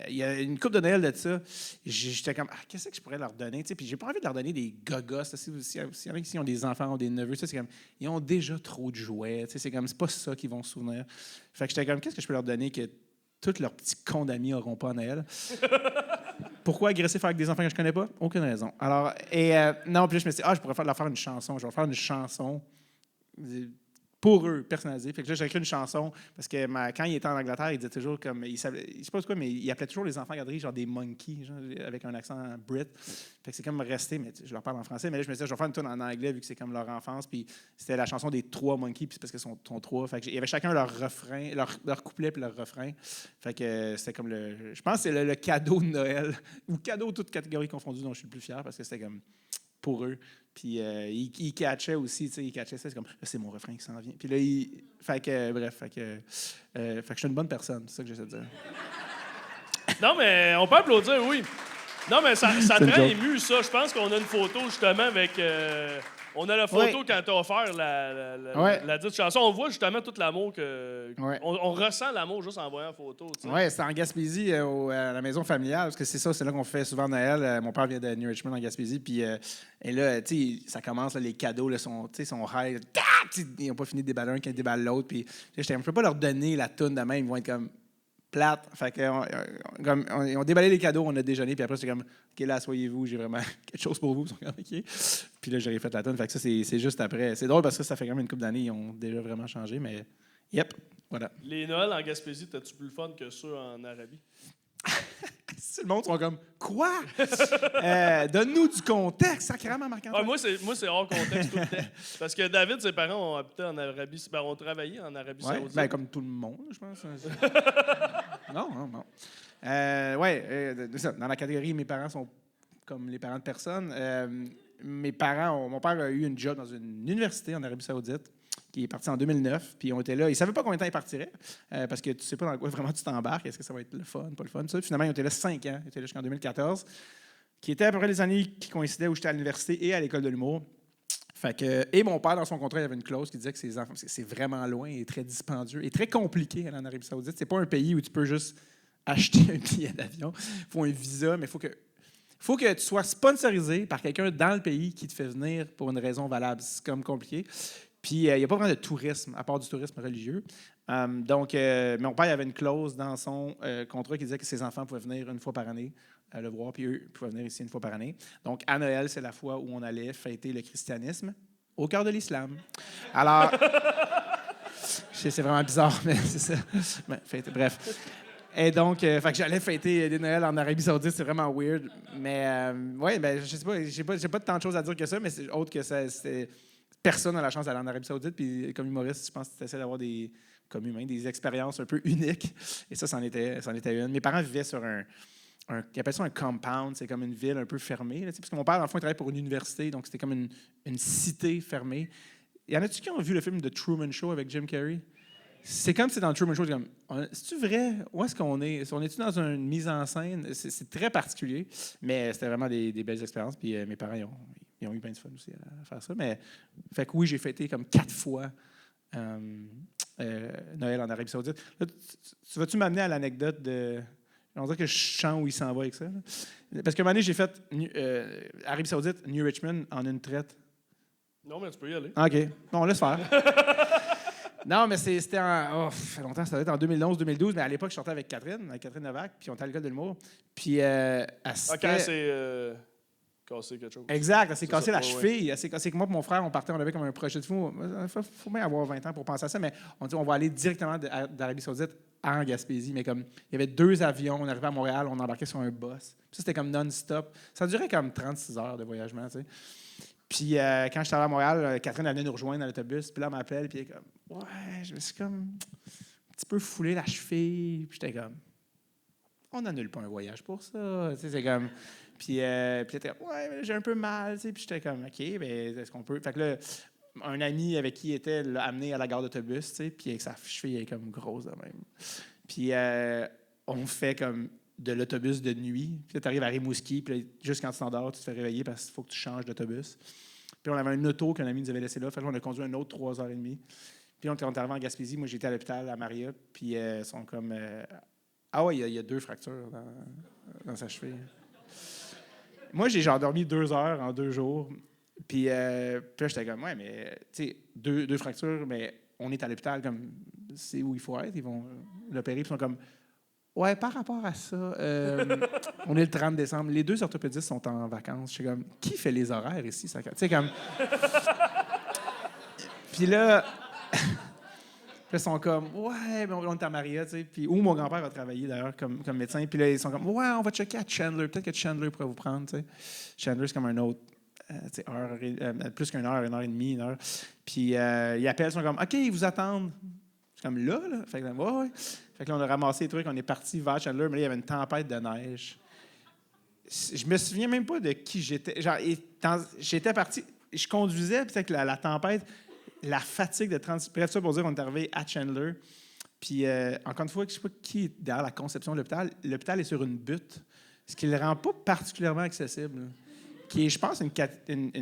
il y a une couple de Noël de ça. J'étais comme, qu'est-ce que je pourrais leur donner? T'sais, puis j'ai pas envie de leur donner des gogos. Si y en a qui ont des enfants, ont des neveux, c'est comme, ils ont déjà trop de jouets. C'est comme, c'est pas ça qu'ils vont se souvenir. Fait que j'étais comme, qu'est-ce que je peux leur donner que tous leurs petits cons d'amis n'auront pas à Noël? Pourquoi agressif avec des enfants que je connais pas? Aucune raison. Alors, non, puis là, je me suis dit, je pourrais leur faire une chanson. Je vais faire une chanson pour eux, personnalisée. Fait que là, j'ai écrit une chanson parce que quand il était en Angleterre, il disait toujours comme. Je sais pas quoi, mais il appelait toujours les enfants garderies genre des monkeys, genre, avec un accent brit. Fait que c'est comme resté, mais je leur parle en français. Mais là, je me suis dit, je vais faire une tune en anglais vu que c'est comme leur enfance. Puis c'était la chanson des 3 monkeys, puis c'est parce qu'ils sont 3. Fait que il y avait chacun leur refrain, leur couplet puis leur refrain. Fait que c'était comme le. Je pense que c'est le cadeau de Noël, ou cadeau toutes catégories confondues dont je suis le plus fier parce que c'était comme. Pour eux. Puis il catchait aussi, tu sais, il catchait ça, c'est comme, là, c'est mon refrain qui s'en vient. Puis là, fait que je suis une bonne personne, c'est ça que j'essaie de dire. Non, mais on peut applaudir, oui. Non, mais ça te rend ému, ça. Je pense qu'on a une photo, justement, avec... on a la photo quand t'as offert la dite chanson. On voit justement tout l'amour que... On ressent l'amour juste en voyant la photo. Oui, c'est en Gaspésie, à la maison familiale, parce que c'est là qu'on fait souvent Noël. Mon père vient de New Richmond, en Gaspésie, puis et là, tu sais, ça commence, là, les cadeaux là, sont high. Ils n'ont pas fini de déballer un qui déballe l'autre, puis je ne peux pas leur donner la toune de même, ils vont être comme plate. Fait que, ils ont déballé les cadeaux, on a déjeuné, puis après, c'est comme, OK, là, asseyez-vous, j'ai vraiment quelque chose pour vous. Ils sont comme, OK. Puis là, j'ai fait la toune. Fait que ça, c'est juste après. C'est drôle parce que ça fait quand même une couple d'années, ils ont déjà vraiment changé, mais yep, voilà. Les Noëls en Gaspésie, t'as-tu plus le fun que ceux en Arabie? Le monde sont comme, quoi? Donne-nous du contexte, sacrément, Marc-Antoine. Moi, c'est hors contexte tout le temps. Parce que David, ses parents ont habité en Arabie, ont travaillé en Arabie Saoudite. Ben, comme tout le monde, je pense. Non. Dans la catégorie, mes parents sont comme les parents de personne. Mon père a eu une job dans une université en Arabie Saoudite qui est parti en 2009, puis on était là. Ils ne savaient pas combien de temps ils partiraient, parce que tu ne sais pas dans quoi vraiment tu t'embarques. Est-ce que ça va être le fun, pas le fun? Ça. Finalement, ils étaient là 5 ans. Ils étaient là jusqu'en 2014, qui étaient à peu près les années qui coïncidaient où j'étais à l'université et à l'école de l'humour. Fait que, et mon père, dans son contrat, il y avait une clause qui disait que ses enfants, c'est vraiment loin et très dispendieux et très compliqué aller en Arabie Saoudite. C'est pas un pays où tu peux juste acheter un billet d'avion. Il faut un visa, mais il faut que tu sois sponsorisé par quelqu'un dans le pays qui te fait venir pour une raison valable. C'est comme compliqué. Puis, il n'y a pas vraiment de tourisme, à part du tourisme religieux. Donc, mon père avait une clause dans son contrat qui disait que ses enfants pouvaient venir une fois par année le voir, puis eux pouvaient venir ici une fois par année. Donc, à Noël, c'est la fois où on allait fêter le christianisme au cœur de l'islam. Alors, c'est vraiment bizarre, mais c'est ça. Bref. Et donc, fait que j'allais fêter des Noëls en Arabie Saoudite, c'est vraiment weird. Mais, je sais pas, j'ai pas tant de choses à dire que ça, mais c'est autre que ça, c'était... Personne n'a la chance d'aller en Arabie Saoudite. Puis, comme humoriste, je pense que tu essaies d'avoir comme humain, des expériences un peu uniques. Et ça, c'en était une. Mes parents vivaient sur ils appellent ça un compound. C'est comme une ville un peu fermée. Là, parce que mon père, dans le fond, il travaillait pour une université. Donc, c'était comme une cité fermée. Y en a-tu qui ont vu le film The Truman Show avec Jim Carrey? C'est comme si c'est dans le Truman Show. C'est-tu vrai? Où est-ce qu'on est? On est-tu dans une mise en scène? C'est très particulier. Mais c'était vraiment des belles expériences. Puis, mes parents, ils ont eu bien de fun aussi à faire ça. Mais, fait que oui, j'ai fêté comme 4 fois Noël en Arabie Saoudite. Là, tu vas-tu m'amener à l'anecdote de... On dirait que je sens où il s'en va avec ça. Là. Parce qu'à un moment donné, j'ai fait Arabie Saoudite, New Richmond en une traite. Non, mais tu peux y aller. OK. Bon, laisse faire. Non, mais c'était ça fait longtemps, ça devait être en 2011-2012, mais à l'époque, je sortais avec Catherine Novak, puis on était à l'école de l'humour. Puis, quand c'est... cassé quelque chose. Exact, elle s'est cassée la cheville. Elle s'est cassée que moi et mon frère, on avait comme un projet de fou. Il faut bien avoir 20 ans pour penser à ça, mais on dit on va aller directement d'Arabie Saoudite en Gaspésie. Mais comme il y avait 2 avions, on arrivait à Montréal, on embarquait sur un bus. Puis ça, c'était comme non-stop. Ça durait comme 36 heures de voyagement, tu sais. Puis quand j'étais à Montréal, Catherine elle venait nous rejoindre dans l'autobus. Puis là, elle m'appelle, puis elle est comme je me suis comme un petit peu foulé la cheville. Puis j'étais comme on n'annule pas un voyage pour ça. Tu sais, c'est comme... Puis elle était comme, ouais, mais j'ai un peu mal. Tu sais, puis j'étais comme, OK, ben, est-ce qu'on peut... Fait que là, un ami avec qui il était l'a amené à la gare d'autobus, tu sais, puis avec sa cheville, elle est comme grosse de même. Puis on fait comme de l'autobus de nuit. Puis là, tu arrives à Rimouski, puis là, juste quand tu t'endors, tu te fais réveiller parce qu'il faut que tu changes d'autobus. Puis on avait un auto qu'un ami nous avait laissé là. Fait que là, on a conduit un autre 3h30. Puis on est arrivé en Gaspésie. Moi, j'étais à l'hôpital à Maria. Puis ils sont comme... ah ouais, il y a 2 fractures dans sa cheville. Moi, j'ai genre dormi 2 heures en 2 jours. Puis là, j'étais comme, ouais, mais tu sais, 2 fractures, mais on est à l'hôpital, comme, c'est où il faut être. Ils vont l'opérer. Puis ils sont comme, ouais, par rapport à ça, on est le 30 décembre. Les 2 orthopédistes sont en vacances. Je suis comme, qui fait les horaires ici? Tu sais, comme. Puis là, ils sont comme, ouais, mais on est à Maria, tu sais. Puis où mon grand-père a travaillé d'ailleurs comme médecin. Puis là, ils sont comme, ouais, on va checker à Chandler. Peut-être que Chandler pourrait vous prendre, tu sais. Chandler, c'est comme un autre. Plus qu'une heure, 1h30, 1 heure. Puis ils appellent, ils sont comme, OK, ils vous attendent. C'est comme là. Fait que là, ouais. Fait que là, on a ramassé les trucs, on est parti vers Chandler, mais là, il y avait une tempête de neige. Je me souviens même pas de qui j'étais. Genre, j'étais parti, je conduisais, puis avec la tempête, la fatigue de 30... Bref, ça pour dire qu'on est arrivé à Chandler. Puis, encore une fois, je ne sais pas qui est derrière la conception de l'hôpital. L'hôpital est sur une butte, ce qui ne le rend pas particulièrement accessible. Qui est, je pense, une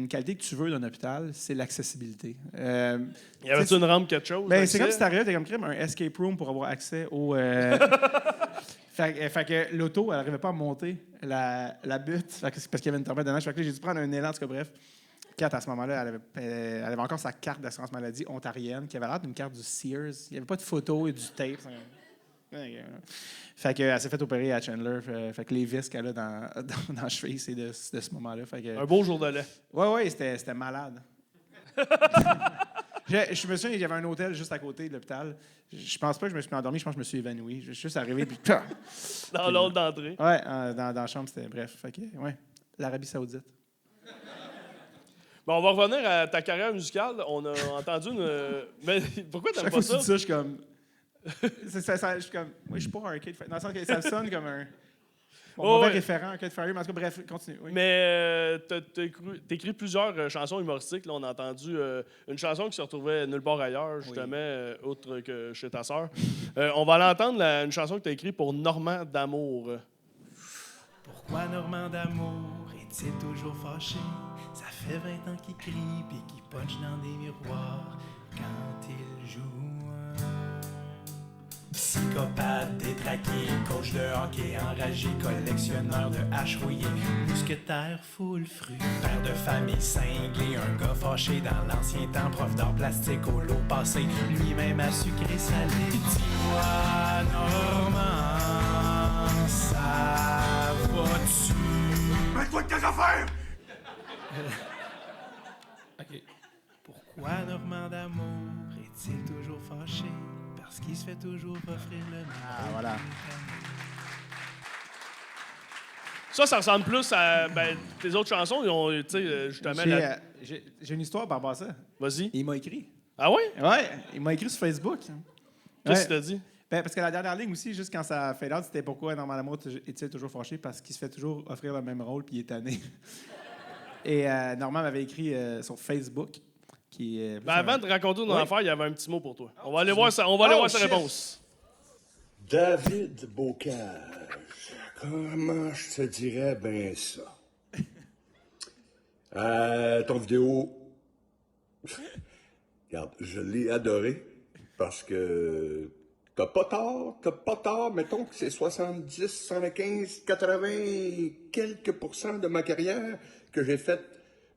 qualité que tu veux d'un hôpital, c'est l'accessibilité. Y avait-tu une rampe, quelque chose? Ben, c'est comme si tu arrivais, tu comme crème un escape room pour avoir accès au... fait que l'auto, elle n'arrivait pas à monter la butte parce qu'il y avait une tempête de neige. Fait que là, j'ai dû prendre un élan, en tout cas, bref. Kat, à ce moment-là, elle avait encore sa carte d'assurance maladie ontarienne, qui avait l'air d'une carte du Sears. Il n'y avait pas de photo et du tape. Fait qu'elle s'est fait opérer à Chandler. Fait que les vis qu'elle a dans la cheville, c'est de ce moment-là. Fait que, un beau jour de lait. Oui, c'était malade. Je me souviens, il y avait un hôtel juste à côté de l'hôpital. Je pense pas que je me suis endormi, je pense que je me suis évanoui. Je suis juste arrivé, puis... Dans l'autre d'entrée. Oui, dans la chambre, c'était bref. Fait que, ouais, l'Arabie Saoudite. Bon, on va revenir à ta carrière musicale. On a entendu une... Mais pourquoi t'aimes pas ça? Chaque fois que tu dis ça, je suis comme... je suis comme... Moi, je suis pas un Arcade Fire. Dans le sens que ça sonne comme un... mauvais référent, Arcade Fire. Mais en tout cas, bref, continue. Oui. Mais t'écris plusieurs chansons humoristiques. Là, on a entendu une chanson qui se retrouvait nulle part ailleurs, justement, autre que chez ta sœur. On va aller entendre une chanson que tu as écrite pour Normand d'Amour. Pourquoi Normand d'Amour est-il toujours fâché? Ça fait 20 ans qu'il crie puis qu'il punch dans des miroirs quand il joue. Psychopathe, détraqué, coach de hockey enragé, collectionneur de haches rouillées, mousquetaire full fruit, père de famille cinglé, un gars fâché dans l'ancien temps, prof d'art plastique au lot passé, lui-même à sucré salé. Dis-moi, Normand, ça va-tu? Mets-toi de tes affaires! OK. Pourquoi Normand d'amour est-il toujours fâché? Parce qu'il se fait toujours offrir le même. Ah, voilà. Ça ressemble plus à tes autres chansons. Ils ont, tu sais, justement... J'ai une histoire par rapport à ça. Vas-y. Il m'a écrit. Ah oui? Ouais, il m'a écrit sur Facebook. Qu'est-ce que tu t'as dit? Ben, parce que la dernière ligne aussi, juste quand ça fait out, c'était pourquoi Normand d'amour est-il toujours fâché? Parce qu'il se fait toujours offrir le même rôle puis il est tanné. Et Normand m'avait écrit sur Facebook. Avant de raconter nos affaires, il y avait un petit mot pour toi. On va aller voir sa réponse. David Bocage. Comment je te dirais bien ça? Ton vidéo... Regarde, je l'ai adoré parce que t'as pas tort. Mettons que c'est 70, 75, 80 et quelques pourcents de ma carrière que j'ai faite.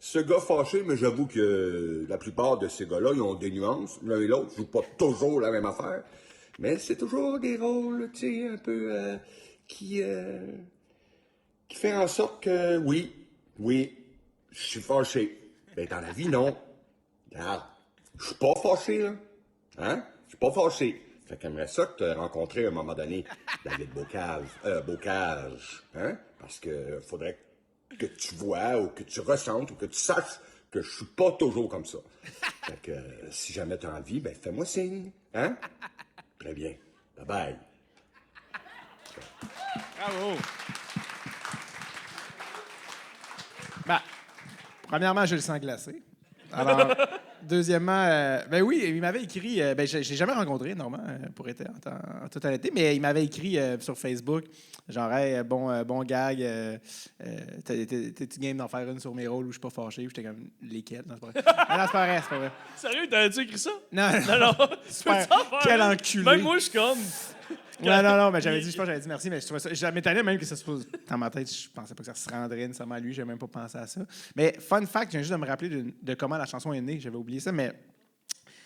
Ce gars fâché, mais j'avoue que la plupart de ces gars-là, ils ont des nuances. L'un et l'autre jouent pas toujours la même affaire. Mais c'est toujours des rôles, tu sais, un peu qui fait en sorte que, oui, je suis fâché. Mais dans la vie, non. Regarde, je suis pas fâché, là. Hein? Je suis pas fâché. Fait que j'aimerais ça que tu aies rencontré à un moment donné David Bocage. Hein? Parce que faudrait que tu vois ou que tu ressentes ou que tu saches que je suis pas toujours comme ça. Fait que si jamais tu as envie, ben fais-moi signe. Hein? Très bien. Bye-bye. Bravo! Ben, premièrement, je le sens glacé. Alors, deuxièmement, ben oui, il m'avait écrit. Ben, j'ai jamais rencontré, Normand, pour être en toute honnêteté, mais il m'avait écrit sur Facebook, genre, hey, bon gag, t'es-tu game d'en faire une sur mes rôles où je suis pas fâché? Puis j'étais comme, lesquels? Non, c'est pas vrai. Non, c'est pas vrai, c'est pas vrai. Sérieux, t'avais-tu écrit ça? Non, Non. Super. Tu peux t'en faire Quel une? enculé. Même moi, je suis comme. Non, mais j'avais dit merci, mais je trouvais ça. Je m'étonnais même que ça se pose dans ma tête. Je pensais pas que ça se rendrait nécessairement à lui. J'avais même pas pensé à ça. Mais fun fact, je viens juste de me rappeler de comment la chanson est née. J'avais oublié ça, mais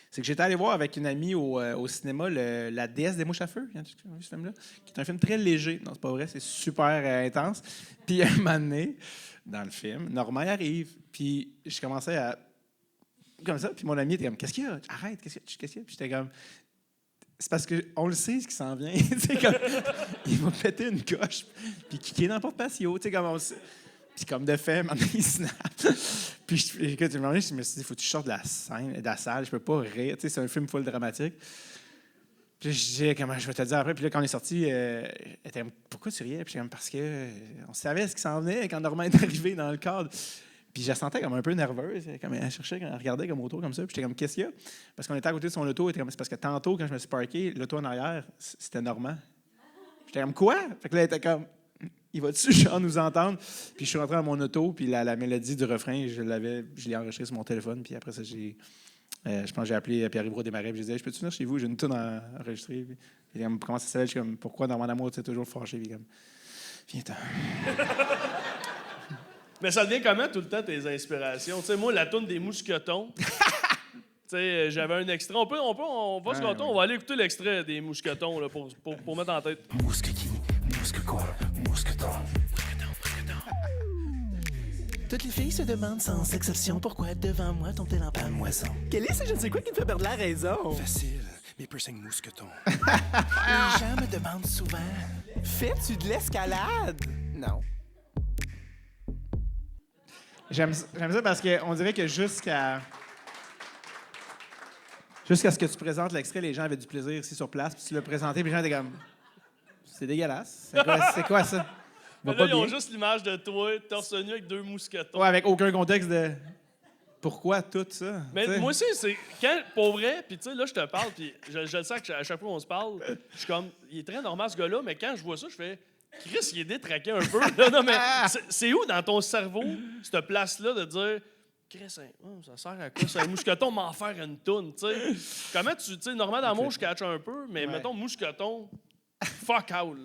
c'est que j'étais allé voir avec une amie au cinéma La déesse des mouches à feu. Tu as vu ce film-là? Qui est un film très léger. Non, c'est pas vrai, c'est super intense. Puis un moment donné, dans le film, Normand arrive. Puis je commençais à. Comme ça. Puis mon ami était comme, qu'est-ce qu'il y a? Arrête, qu'est-ce qu'il y a? Puis j'étais comme. C'est parce qu'on le sait, ce qui s'en vient. Comme, il va péter une coche, puis kicker dans le porte-patio. Comme on sait. Puis comme de fait, maintenant, il snap. Puis écoute, je me suis dit, faut que tu sortes de la scène, de la salle. Je peux pas rire. C'est un film full dramatique. Puis je disais, comment je vais te le dire après. Puis là, quand on est sorti, elle était comme, pourquoi tu riais? Puis j'étais comme, parce que on savait ce qui s'en venait quand Normand est arrivé dans le cadre. Puis je la sentais comme un peu nerveuse. Comme elle cherchait, elle regardait comme autour comme ça. Puis j'étais comme, qu'est-ce qu'il y a? Parce qu'on était à côté de son auto. C'est parce que tantôt, quand je me suis parké, l'auto en arrière, c'était Normand. J'étais comme, quoi? Fait que là, elle était comme, il va-tu genre nous entendre? Puis je suis rentré dans mon auto, puis la mélodie du refrain, je l'ai enregistrée sur mon téléphone. Puis après ça, je pense que j'ai appelé Pierre-Yves Desmarais. Puis je disais, je peux-tu venir chez vous? J'ai une toune enregistrée. Puis comme, comment ça s'appelle? Je suis comme, pourquoi dans mon amour, tu es toujours fâché? Puis comme, viens-t'en. Mais ça devient comment tout le temps tes inspirations? Tu sais, moi, la toune des Mousquetons. Tu sais, j'avais un extrait. On va sur on va aller écouter l'extrait des Mousquetons là, pour mettre en tête. Mousque qui? Mousque quoi? Mousqueton. Toutes les filles se demandent sans exception pourquoi devant moi tombe-t-elle en pamoison. Quel est ce je ne sais quoi qui me fait perdre la raison? Facile, mes piercings mousquetons. Les gens me demandent souvent. Fais-tu de l'escalade? Non. J'aime ça parce qu'on dirait que jusqu'à ce que tu présentes l'extrait, les gens avaient du plaisir ici sur place, puis tu l'as présenté, puis les gens étaient comme, c'est dégueulasse. C'est quoi ça? Mais là, ils ont juste l'image de toi, torse nu avec 2 mousquetons. Ouais, avec aucun contexte de pourquoi tout ça. Mais t'sais? moi aussi, c'est quand, pour vrai, puis tu sais, là, je te parle, puis je le sais qu'à chaque fois qu'on se parle, je suis comme, il est très normal ce gars-là, mais quand je vois ça, je fais, Chris, il est détraqué un peu. Non, mais c'est où dans ton cerveau, cette place-là, de dire, Chris, ça sert à quoi? C'est un mousqueton m'en faire une toune, tu sais. Comment tu sais, Normand d'amour, je catch un peu, mais mettons, mousqueton, fuck all.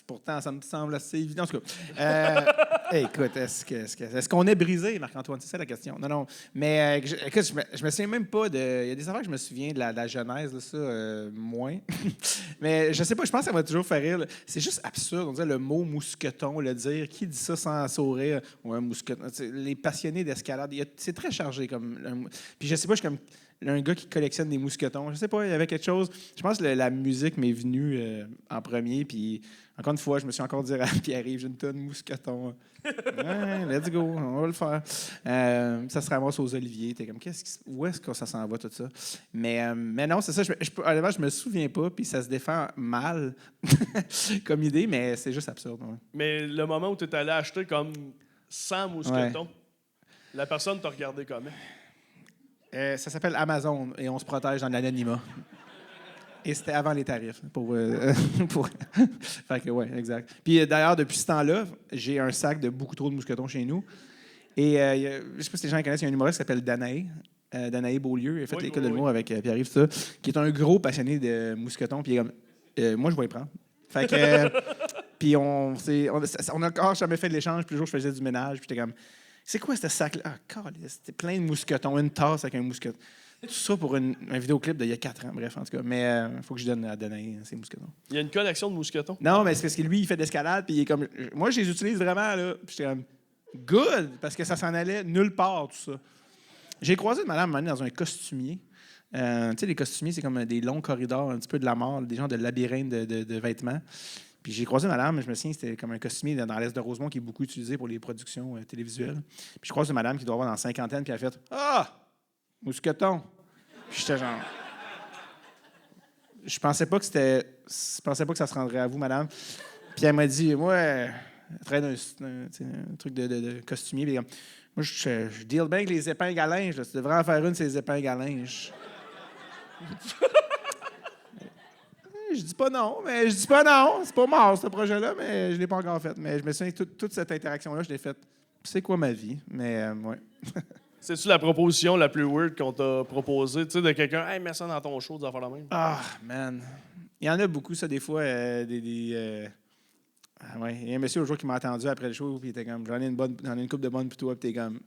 Pourtant, ça me semble assez évident. En tout cas, écoute, est-ce qu'on est brisé, Marc-Antoine? C'est ça la question. Non. Mais écoute, je me souviens même pas de. Il y a des affaires que je me souviens de la genèse, là, ça, moins. Mais je sais pas, je pense que ça m'a toujours fait rire. Là. C'est juste absurde. On dirait le mot mousqueton, le dire. Qui dit ça sans sourire? Ouais, mousqueton. Les passionnés d'escalade, c'est très chargé. Puis je sais pas, je suis comme. Un gars qui collectionne des mousquetons. Je sais pas, il y avait quelque chose. Je pense que la musique m'est venue en premier. Puis, encore une fois, je me suis encore dit à Pierre-Yves, j'ai une tonne de mousquetons. Ouais, let's go, on va le faire. Ça se ramasse aux oliviers. T'es comme, où est-ce que ça s'en va, tout ça? Mais non, c'est ça. Honnêtement, je me souviens pas. Puis, ça se défend mal comme idée, mais c'est juste absurde. Ouais. Mais le moment où tu es allé acheter comme 100 mousquetons, la personne t'a regardé comment? Ça s'appelle Amazon et on se protège dans l'anonymat. Et c'était avant les tarifs. Fait que, ouais, exact. Puis d'ailleurs, depuis ce temps-là, j'ai un sac de beaucoup trop de mousquetons chez nous. Et je sais pas si les gens connaissent, il y a un humoriste qui s'appelle Danae. Danae Beaulieu. Il a fait l'école de l'humour avec Pierre-Yves, ça, qui est un gros passionné de mousquetons. Puis il est comme, moi, je vais y prendre. Fait que. Puis on a encore jamais fait de l'échange. Puis le jour, je faisais du ménage. Puis j'étais comme. C'est quoi ce sac-là? Ah, c'était plein de mousquetons, une tasse avec un mousqueton. Tout ça pour un vidéoclip d'il y a 4 ans, bref, en tout cas. Mais il faut que je donne à Danae ces mousquetons. Il y a une collection de mousquetons? Non, mais c'est parce que lui, il fait de l'escalade, puis il est comme... Moi, je les utilise vraiment, là. Puis j'étais comme... Good! Parce que ça s'en allait nulle part, tout ça. J'ai croisé une madame dans un costumier. Tu sais, les costumiers, c'est comme des longs corridors, un petit peu de la mort, des genres de labyrinthe de vêtements. Puis j'ai croisé une madame, je me souviens, c'était comme un costumier dans l'Est de Rosemont qui est beaucoup utilisé pour les productions télévisuelles. Puis je croise une madame qui doit avoir dans la cinquantaine, puis elle a fait « Ah! Mousqueton! » Puis j'étais genre... Je pensais pas que ça se rendrait à vous, madame. Puis elle m'a dit, moi, elle traîne un truc de costumier. Puis comme, moi, je deal bien avec les épingles à linge. Là. Tu devrais en faire une, ces épingles à linge. Je dis pas non, mais je dis pas non. C'est pas mort, ce projet-là, mais je l'ai pas encore fait. Mais je me souviens que toute cette interaction-là, je l'ai faite. C'est quoi ma vie? Mais, ouais. C'est-tu la proposition la plus weird qu'on t'a proposée, tu sais, de quelqu'un, hey, mets ça dans ton show, des affaires la même? Ah, man. Il y en a beaucoup, ça, des fois. Ouais. Il y a un monsieur, au jour, qui m'a attendu après le show, puis il était comme, j'en ai une couple de bonnes pour toi, puis t'es comme,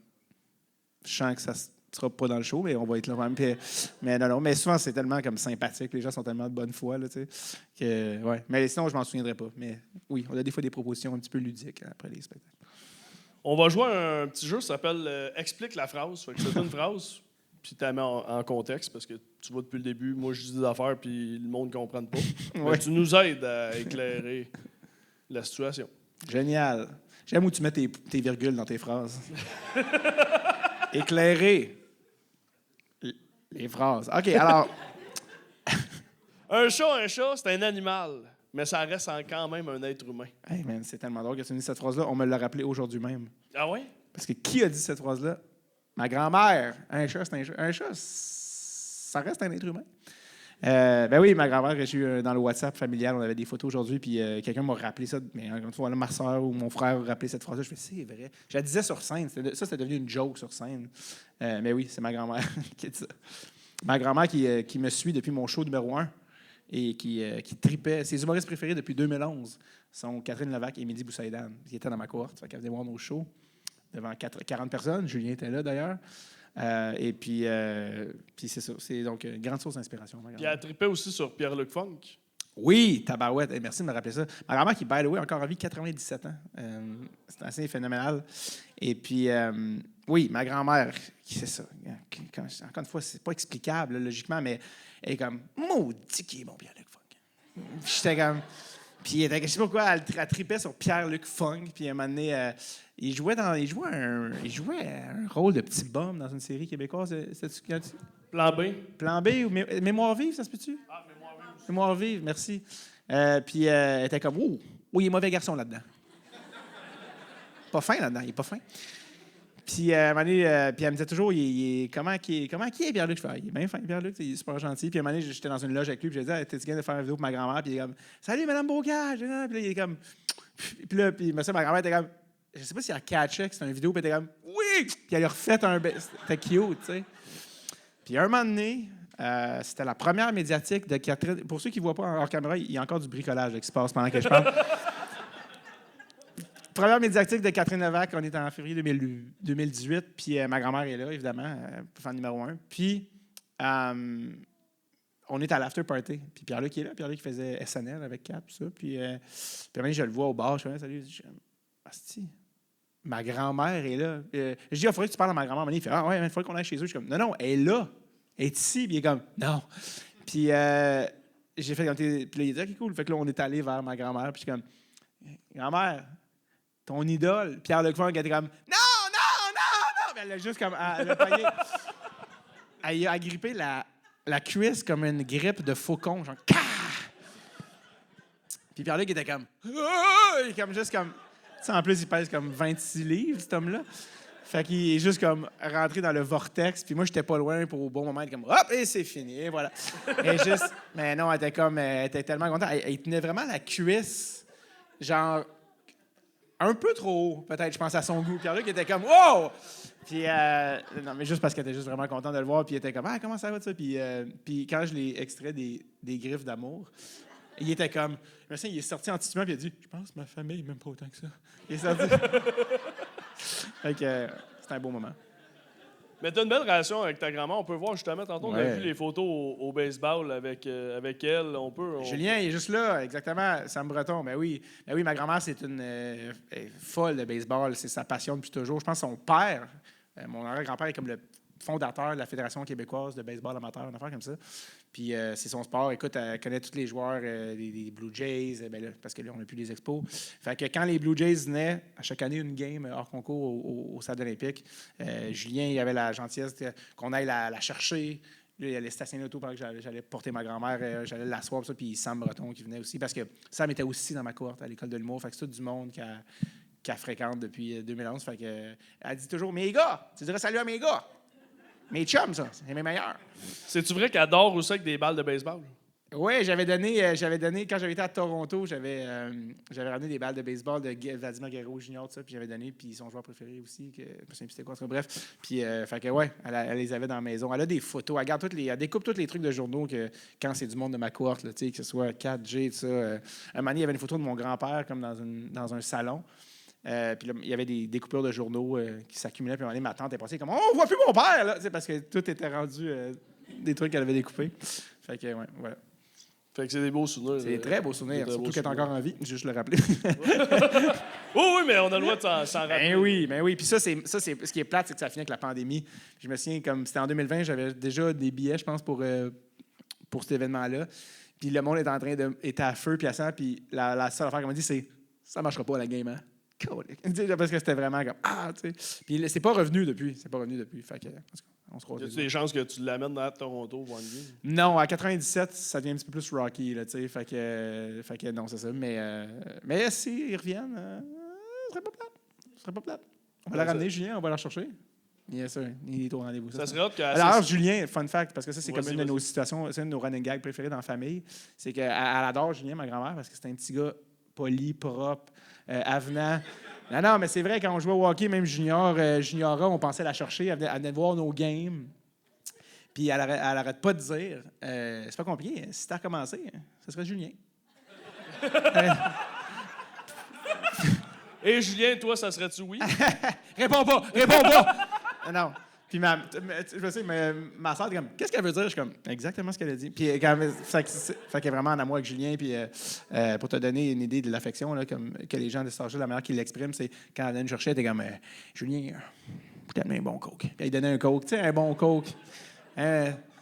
je sens que ça sera pas dans le show, mais on va être là quand même. Puis, mais non, mais souvent, c'est tellement comme sympathique, les gens sont tellement de bonne foi, là, tu sais, que, ouais. Mais sinon, je m'en souviendrai pas. Mais oui, on a des fois des propositions un petit peu ludiques après les spectacles. On va jouer à un petit jeu, ça s'appelle Explique la phrase. Fait que c'est une phrase, puis tu la mets en contexte, parce que tu vois depuis le début, moi, je dis des affaires, puis le monde ne comprend pas. Ouais. Tu nous aides à éclairer la situation. Génial. J'aime où tu mets tes virgules dans tes phrases. Éclairer les phrases. OK, alors... Un chat, c'est un animal, mais ça reste quand même un être humain. Hey man, c'est tellement drôle que tu me dises cette phrase-là. On me l'a rappelé aujourd'hui même. Ah ouais? Parce que qui a dit cette phrase-là? Ma grand-mère. Un chat, c'est un chat. Un chat, ça reste un être humain. Ben oui, ma grand-mère, j'ai eu dans le WhatsApp familial, on avait des photos aujourd'hui, puis quelqu'un m'a rappelé ça. Mais une fois, ma soeur ou mon frère a rappelé cette phrase-là. Je fais, c'est vrai. Je la disais sur scène. C'était devenu une joke sur scène. Mais oui, c'est ma grand-mère qui a dit ça. Ma grand-mère qui me suit depuis mon show numéro 1 et qui tripait. Ses humoristes préférés depuis 2011 sont Catherine Levac et Mehdi Boussaïdan, qui étaient dans ma cohorte. Fait qu'elle venait voir nos shows devant 40 personnes. Julien était là, d'ailleurs. Et puis c'est ça. C'est donc une grande source d'inspiration. Puis elle trippait aussi sur Pierre-Luc Funk. Oui, tabarouette. Merci de me rappeler ça. Ma grand-mère qui, by the way, encore en vie, 97 ans. C'est assez phénoménal. Et puis, oui, ma grand-mère, c'est ça. Encore une fois, c'est pas explicable, là, logiquement, mais elle est comme, maudit qui est bon Pierre-Luc Funk. J'étais comme... Puis, je sais pas pourquoi, elle tripait sur Pierre-Luc Funk. Puis, à un moment donné, il jouait un rôle de petit bum dans une série québécoise. Plan B. Plan B ou Mémoire vive, ça se peut-tu? Ah, Mémoire vive. Mémoire vive, merci. Puis, elle était comme, il est mauvais garçon là-dedans. Pas fin là-dedans, il est pas fin. Puis, à un moment donné, puis elle me disait toujours, comment qui est Pierre-Luc? Je fais, il est bien fin, Pierre-Luc, il est super gentil. Puis, à un moment donné, j'étais dans une loge avec lui, puis j'ai dit, t'es-tu game de faire une vidéo pour ma grand-mère? Puis, il est comme, salut, Madame Bocage! Puis là, il est comme, puis ma grand-mère était comme, je sais pas si elle catchait que c'était une vidéo, puis elle était comme, oui! Puis, elle a refait un c'était cute, tu sais. Puis, un moment donné, c'était la première médiatique de Catherine. Pour ceux qui ne voient pas hors caméra, il y a encore du bricolage qui se passe pendant que je parle. Première médiatique de Catherine Levac, on est en février 2018, puis ma grand-mère est là, évidemment, fan numéro 1. Puis, on est à l'after party. Puis Pierre-Luc est là, Pierre-Luc qui faisait SNL avec Cap, ça. Puis je le vois au bar, je fais, salut, asti, ma grand-mère est là. Je dis, il faudrait que tu parles à ma grand-mère. Il fait, ah ouais, il faudrait qu'on aille chez eux. Je suis comme, non, elle est là. Elle est ici. Puis il est comme, non. Puis j'ai fait, puis là, il dit, OK, cool. Fait que là, on est allé vers ma grand-mère. Puis je suis comme, grand-mère, ton idole, Pierre-Luc Funk, elle était comme, non! Puis elle a juste comme, elle a pogné. Elle a agrippé la cuisse comme une grippe de faucon, genre, Kah! Puis Pierre-Luc était comme, il est comme juste comme, tu sais, en plus, il pèse comme 26 livres, cet homme-là. Fait qu'il est juste comme rentré dans le vortex. Puis moi, j'étais pas loin pour au bon moment être comme, hop, et c'est fini, et voilà. Et juste, mais non, elle était tellement contente. Elle tenait vraiment la cuisse, genre, un peu trop haut, peut-être, je pense, à son goût. Pierre-Luc était comme, wow! Puis, non, mais juste parce qu'elle était juste vraiment contente de le voir. Puis il était comme, comment ça va, ça? Puis quand je l'ai extrait des griffes d'amour, il était comme, je me souviens, il est sorti anticipant, puis il a dit, je pense que ma famille m'aime pas autant que ça. Il est sorti. Fait que c'était un beau moment. Mais t'as une belle relation avec ta grand-mère. On peut voir justement, tantôt, on a Ouais. vu les photos au baseball avec elle. Julien, il est juste là, exactement. Sam Breton, ben oui. Ben oui, ma grand-mère, c'est une folle de baseball. C'est sa passion depuis toujours. Je pense que son père, mon arrière-grand-père, est comme le fondateur de la Fédération québécoise de baseball amateur, une affaire comme ça. Puis c'est son sport. Écoute, elle connaît tous les joueurs des Blue Jays, ben là, parce que là, on n'a plus les expos. Fait que quand les Blue Jays venaient, à chaque année, une game hors concours au Stade olympique, Julien, il avait la gentillesse qu'on aille la chercher, Là, il allait stationner l'auto pendant que j'allais porter ma grand-mère. J'allais l'asseoir, ça, puis Sam Breton qui venait aussi. Parce que Sam était aussi dans ma cohorte à l'école de l'humour. Fait que c'est tout du monde qu'elle fréquente depuis 2011. Fait que, elle dit toujours « Mes gars! » Tu dirais « Salut à mes gars! » Mes chums, ça. C'est mes meilleurs. C'est-tu vrai qu'elle dort aussi avec des balles de baseball? Oui, j'avais donné, quand j'avais été à Toronto, j'avais ramené des balles de baseball de Vladimir Guerrero Jr., tout ça, puis j'avais donné, puis son joueur préféré aussi, que, je me souviens plus c'était quoi, en tout cas, bref. Puis, fait que, ouais, elle les avait dans la maison. Elle a des photos, elle garde elle découpe tous les trucs de journaux quand c'est du monde de ma cohorte, là, que ce soit 4G, tout ça. Un moment donné, il y avait une photo de mon grand-père, comme dans un salon. Puis là, il y avait des découpures de journaux qui s'accumulaient. Puis à un moment donné, ma tante est passée comme « Oh, on voit plus mon père! » là, parce que tout était rendu des trucs qu'elle avait découpés. Fait que, ouais, voilà. Fait que c'est des beaux souvenirs. C'est des très beaux souvenirs, surtout qu'elle est encore en vie, juste le rappeler. Oui, mais on a le droit de s'en rappeler. Ben oui. Puis ça, c'est ce qui est plate, c'est que ça finit avec la pandémie. Je me souviens, comme c'était en 2020, j'avais déjà des billets, je pense, pour cet événement-là. Puis le monde était à feu, puis à sang, puis la seule affaire qu'elle m'a dit, c'est « Ça marchera pas, la game, hein? » Parce que c'était vraiment comme « Ah! » tu sais. Puis c'est pas revenu depuis. Fait que, on se croise. Y a-tu des chances que tu l'amènes dans Toronto pour une game? Non, à 97, ça devient un petit peu plus rocky, là, tu sais. Fait que non, c'est ça. Mais s'ils reviennent, ce serait pas plate. On va la ramener, Julien, on va la chercher. Bien sûr, il est au rendez-vous. Ça serait hot que... Alors, Julien, fun fact, parce que ça, c'est comme une de nos vas-y. situations, c'est une de nos running gags préférées dans la famille. C'est qu'elle adore Julien, ma grand-mère, parce que c'est un petit gars poli, propre, avenant. Non, mais c'est vrai, quand on jouait au hockey, même Juniora, on pensait la chercher, elle venait voir nos games. Puis elle arrête pas de dire, c'est pas compliqué, si t'as recommencé, ce serait Julien. Et Julien, toi, ça serait-tu oui? Réponds pas! Non. Puis je sais, ma soeur est comme, qu'est-ce qu'elle veut dire? Je suis comme, exactement ce qu'elle a dit. Puis fait qu'elle est vraiment en amour avec Julien. Puis pour te donner une idée de l'affection, là, comme que les gens de cet âge-là, la manière qu'ils l'expriment, c'est quand elle vient nous chercher, elle était comme, Julien, peut-être un bon coke. Puis elle donnait un coke, tu sais, un bon coke.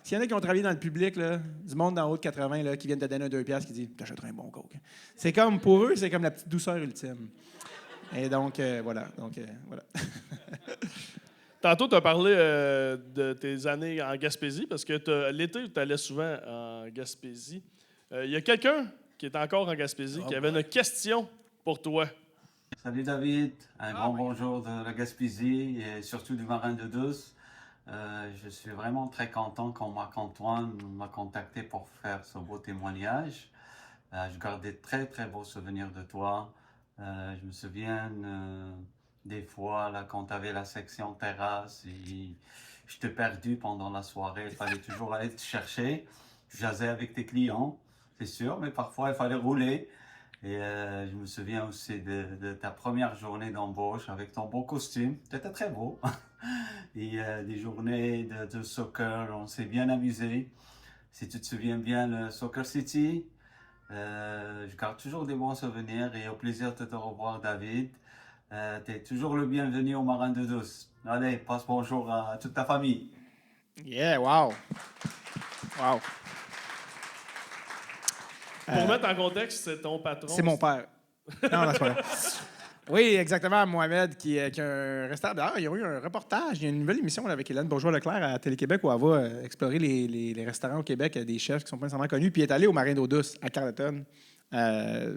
S'il y en a qui ont travaillé dans le public, là, du monde d'en haut de 80 là, qui viennent te donner un 2$ qui dit, t'achèteras un bon coke. C'est comme, pour eux, c'est comme la petite douceur ultime. Et donc, voilà. Tantôt, tu as parlé de tes années en Gaspésie, parce que l'été, tu allais souvent en Gaspésie. Il y a quelqu'un qui est encore en Gaspésie qui avait une question pour toi. Salut David, un grand bonjour de la Gaspésie et surtout du Marin de Douce. Je suis vraiment très content quand Marc-Antoine m'a contacté pour faire ce beau témoignage. Je garde des très très beaux souvenirs de toi. Je me souviens des fois là, quand tu avais la section terrasse et je t'ai perdu pendant la soirée. Il fallait toujours aller te chercher. Tu jasais avec tes clients, c'est sûr, mais parfois il fallait rouler. Et je me souviens aussi de ta première journée d'embauche avec ton beau costume. Tu étais très beau. Et des journées de soccer, on s'est bien amusé. Si tu te souviens bien, le Soccer City, je garde toujours des bons souvenirs et au plaisir de te revoir, David. Tu es toujours le bienvenu au Marin de Douce. Allez, passe bonjour à toute ta famille. Yeah, wow. Pour mettre en contexte, c'est ton patron. C'est mon père. Non, c'est pas vrai. Oui, exactement. Mohamed, qui a un restaurant. D'ailleurs, il y a eu un reportage. Il y a une nouvelle émission là, avec Hélène Bourgeois-Leclerc à Télé-Québec où elle va explorer les restaurants au Québec, des chefs qui sont pas nécessairement connus. Puis elle est allée au Marin d'eau douce à Carleton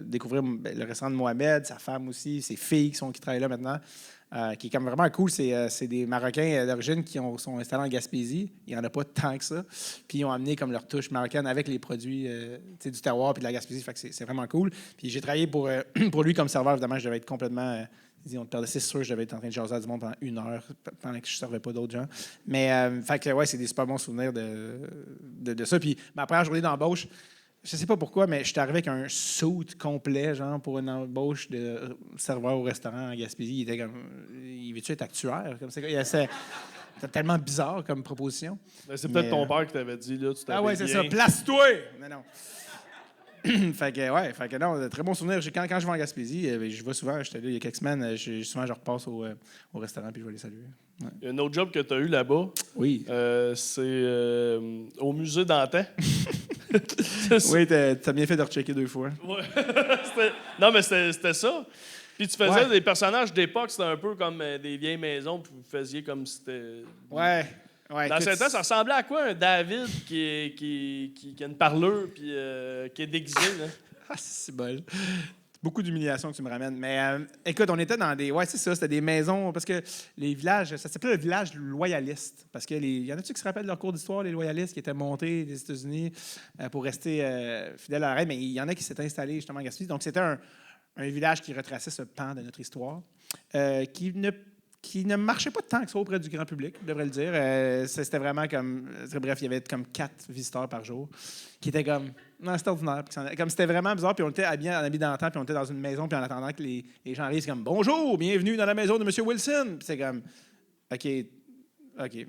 découvrir le restaurant de Mohamed, sa femme aussi, ses filles qui travaillent là maintenant. Qui est comme vraiment cool. C'est des Marocains d'origine qui sont installés en Gaspésie. Il n'y en a pas tant que ça. Puis ils ont amené comme leur touche marocaine avec les produits du terroir puis de la Gaspésie. Fait que c'est vraiment cool. Puis j'ai travaillé pour lui comme serveur. Évidemment, je devais être complètement... on te perdait, c'est sûr, je devais être en train de jaser à du monde pendant 1 heure pendant que je ne servais pas d'autres gens. Mais fait que, ouais, c'est des super bons souvenirs de ça. Puis ma première journée d'embauche, je sais pas pourquoi, mais je suis arrivé avec un suit complet, genre, pour une embauche de serveur au restaurant en Gaspésie. Il était comme... Il veut-tu être actuaire? C'est tellement bizarre comme proposition. C'est peut-être ton père qui t'avait dit, là, tu t'avais ouais, c'est bien. ça. Place-toi! Non. fait que non, très bon souvenir. Quand je vais en Gaspésie, je vais souvent, j'étais là il y a quelques semaines, souvent je repasse au restaurant puis je vais les saluer. Ouais. Il y a un autre job que tu as eu là-bas. Oui. C'est au musée d'Antin. Oui, t'as bien fait de rechecker 2 fois. Ouais. Non, mais c'était ça. Puis tu faisais des personnages d'époque, c'était un peu comme des vieilles maisons, puis vous faisiez comme si c'était... Ouais. Ouais, Dans écoute, ce temps, ça ressemblait à quoi un David qui a une parlure puis qui est déguisé? Là? Ah, c'est bol. Beaucoup d'humiliation que tu me ramènes. Mais écoute, on était dans des... Ouais, c'est ça, c'était des maisons... Parce que les villages... Ça s'appelait le village loyaliste. Parce que il y en a-tu qui se rappellent de leur cours d'histoire, les loyalistes qui étaient montés des États-Unis pour rester fidèles à la reine? Mais il y en a qui s'étaient installés justement en Gaspésie. Donc, c'était un village qui retraçait ce pan de notre histoire qui ne marchait pas tant que ça auprès du grand public, je devrais le dire. C'était vraiment comme... Bref, il y avait comme 4 visiteurs par jour qui étaient comme... Non, c'était ordinaire. Comme c'était vraiment bizarre, puis on était habillés en habit d'antan, puis on était dans une maison, puis en attendant que les gens arrivent, c'est comme « Bonjour, bienvenue dans la maison de M. Wilson! » Puis c'est comme « OK. »